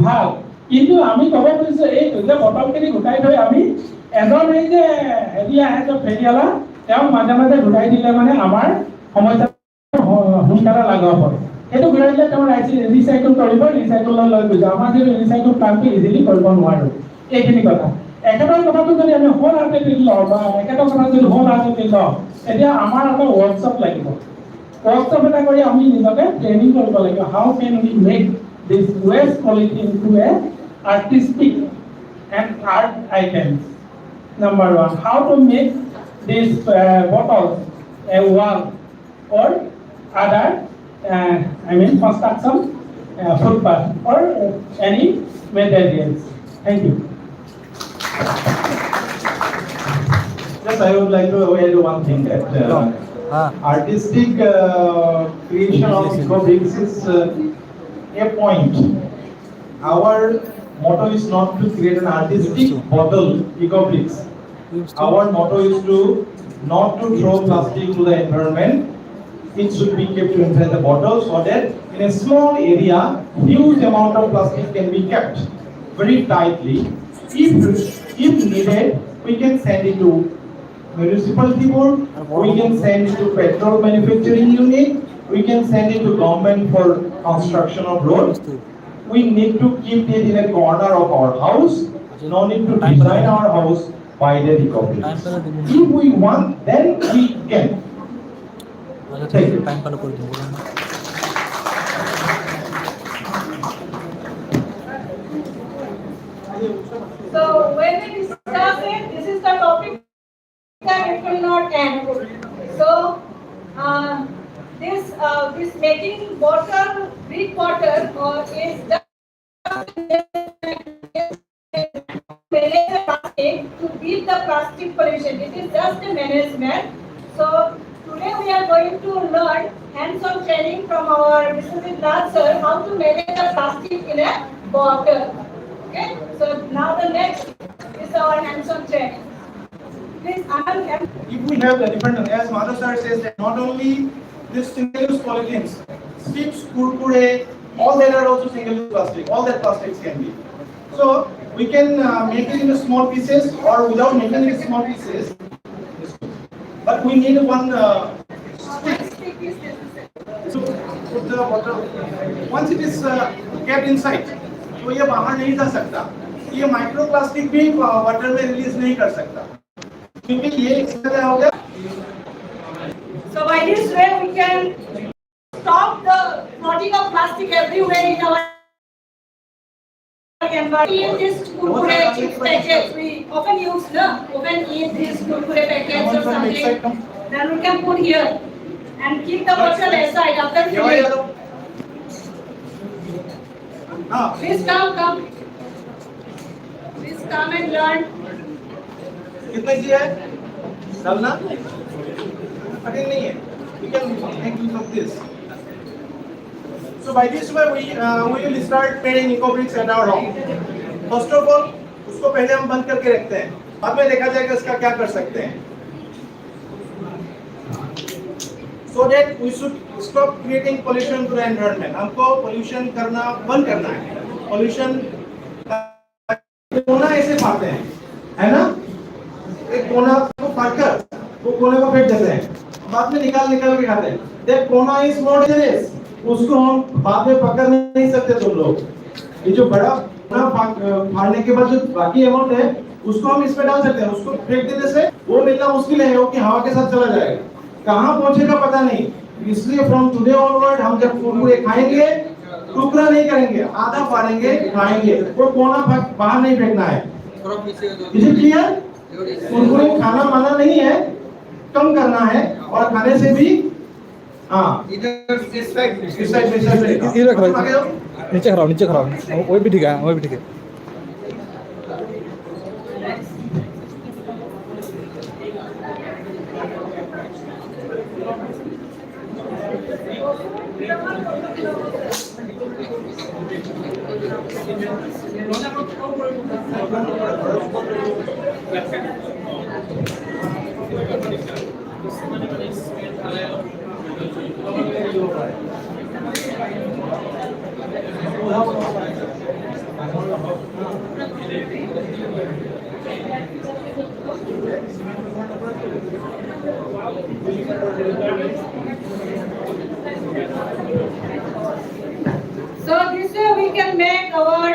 ভাল কিন্তু আমি ক'ব খুজিছোঁ এইটো যে বটলখিনি গোটাই থৈ আমি এজন এই যে হেৰি আহে যে ফেৰিয়ালা তেওঁ মাজে মাজে ঘূৰাই দিলে মানে আমাৰ সমস্যা সোনকালে লাঘৱ হয় সেইটো ঘূৰাই দিলে তেওঁ ৰিচাইকেল কৰিব ৰিচাইকেললৈ লৈ গৈছে আমাৰ যিটো ৰিচাইকেল প্লানটো ইজিলি কৰিব নোৱাৰোঁ এইখিনি কথা একেটাৰ কথাটো যদি আমি হোল হাৰ্টেডলি লওঁ বা একেটা কথা যদি হোল হাৰ্টেডলি লওঁ তেতিয়া আমাৰ এটা ৱৰ্কশ্বপ লাগিব ৱৰ্কশ্বপ এটা কৰি আমি নিজকে ট্ৰেইনিং কৰিব লাগিব how can we make this waste polythene to a artistic and art items. Number one, how to make these bottles a wall or other, construction, footpath or any materials. Thank you. Just I would like to add one thing that artistic creation of eco-bricks is a point. Our motto is not to create an artistic bottle eco-bricks. Our motto is to not to throw plastic to the environment. It should be kept inside the bottle so that in a small area, huge amount of plastic can be kept very tightly. If needed, we can send it to municipality board, we can send it to petrol manufacturing unit, we can send it to government for construction of roads. We need to keep it in a corner of our house. No need to design our house by the eco-bricks. If we want, then we can. Thank you. So when we discuss it, this is the topic that it will not end. So this making water, brick water, is just manage the plastic to beat the plastic pollution. It is just a management. So today we are going to learn hands-on training from our Mr. Raj sir how to manage the plastic in a bottle. Okay. So now the next is our hands-on training. Please, Anand. If we have the different, as Madhav sir says, that not only this single-use polythenes, chips, kurkure, all that are also single-use plastic. All that plastics can be. So we can make it in small pieces or without making it in small pieces. But we need one stick. So put the water. Once it is kept inside, तो ये बाहर नहीं जा सकता. ये microplastic भी water में release नहीं कर सकता. क्योंकि ये इसका क्या हो गया? So by this way we can stop the floating of plastic everywhere in our environment. In this kurkure chips packets we often use, often eat these kurkure packets or something. Then we can put here and keep the bottle aside after filling. Please come. Please come and learn. कितना easy है? डालना? कठिन नहीं है. We can make use of this. So by this way we will start making eco-bricks at our home. First of all, उसको पहले हम बंद करके रखते हैं. बाद में देखा जाएगा इसका क्या कर सकते हैं. So that we should stop creating pollution to the environment. हमको pollution करना बंद करना है. Pollution कोना ऐसे फाड़ते हैं, है ना? एक कोना को फाड़कर वो कोने को फेंक देते हैं. बाद में निकाल के खाते हैं. That कोना is more dangerous. उसको हम बाद में पकड़ नहीं सकते तुम लोग. ये जो बड़ा कोना फाड़ने के बाद जो बाकी अमाउंट है उसको हम इसमें डाल सकते हैं. उसको फेंक देने से वो मिलना मुश्किल है, वो कि हवा के साथ चला जाएगा. कहाँ पहुंचेगा पता नहीं. इसलिए फ्रॉम टुडे ऑनवर्ड हम जब कुरकुरे खाएंगे टुकड़ा नहीं करेंगे, आधा फाड़ेंगे, खाएंगे. वो कोना बाहर नहीं फेंकना है. Is it clear? कुरकुरे खाना माना नहीं है, कम करना है. और खाने से भी इधर इस साइड नीचे खड़ा वो भी ठीक है. So this way we can make our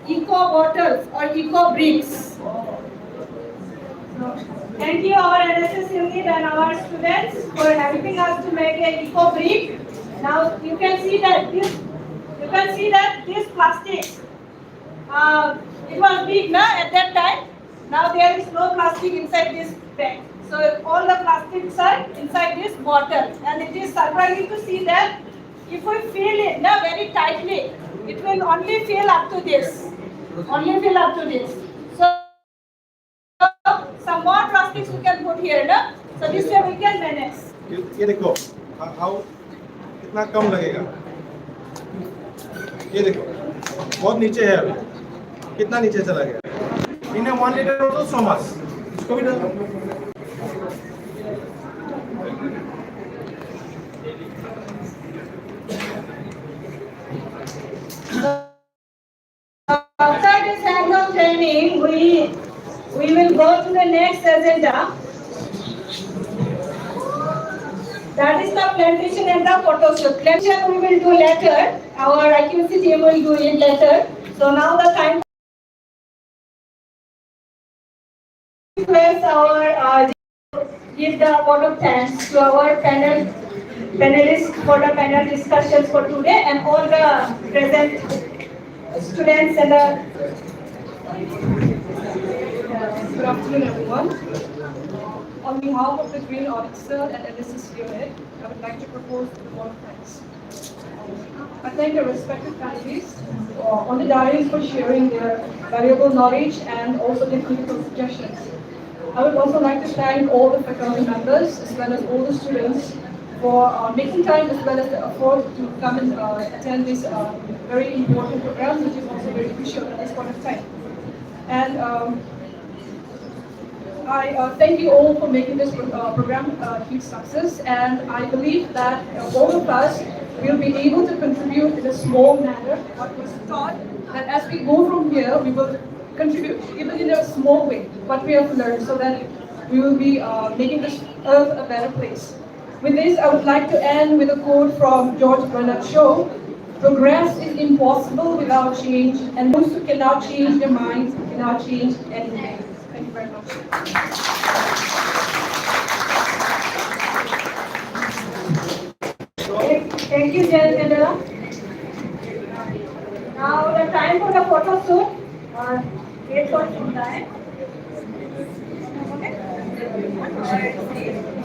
eco bottles or eco bricks. Thank you our NSS unit and our students for helping us to make an eco brick. Now you can see that this plastic it was big at that time. Now there is no plastic inside this bag. So all the plastics are inside this bottle, and it is surprising to see that if we fill it very tightly, it will only fill up to this. So some more plastics we can put here, na? So this way we can manage. ये देखो how कितना कम लगेगा, ये देखो बहुत नीचे है अभी, कितना नीचे चला गया। इन 1 लीटर तो सो मच, इसको भी डाल दो। After this hands-on training, we will go to the next agenda. That is the plantation and the photo shoot. Plantation we will do later. Our accuracy team will do it later. So now the time. Request our give the vote of thanks to our panelists for the panel discussions for today and all the present students and the. Good afternoon, everyone. On behalf of the Green Audit Cell and Analysis Unit, I would like to propose the vote of thanks. I thank the respective panelists on the dais for sharing their valuable knowledge and also their critical suggestions. I would also like to thank all the faculty members as well as all the students for making time as well as the effort to come and attend this very important program, which is also very crucial at this point of time. And I thank you all for making this program a huge success, and I believe that all of us will be able to contribute in a small manner what was taught, and as we go from here, we will contribute even in a small way what we have learned so that we will be making this earth a better place. With this, I would like to end with a quote from George Bernard Shaw: "Progress is impossible without change, and those who cannot change their minds cannot change anything." Thank you very much. Thank you, Jayendra. Now the time for the photo shoot. Wait for some time. Okay.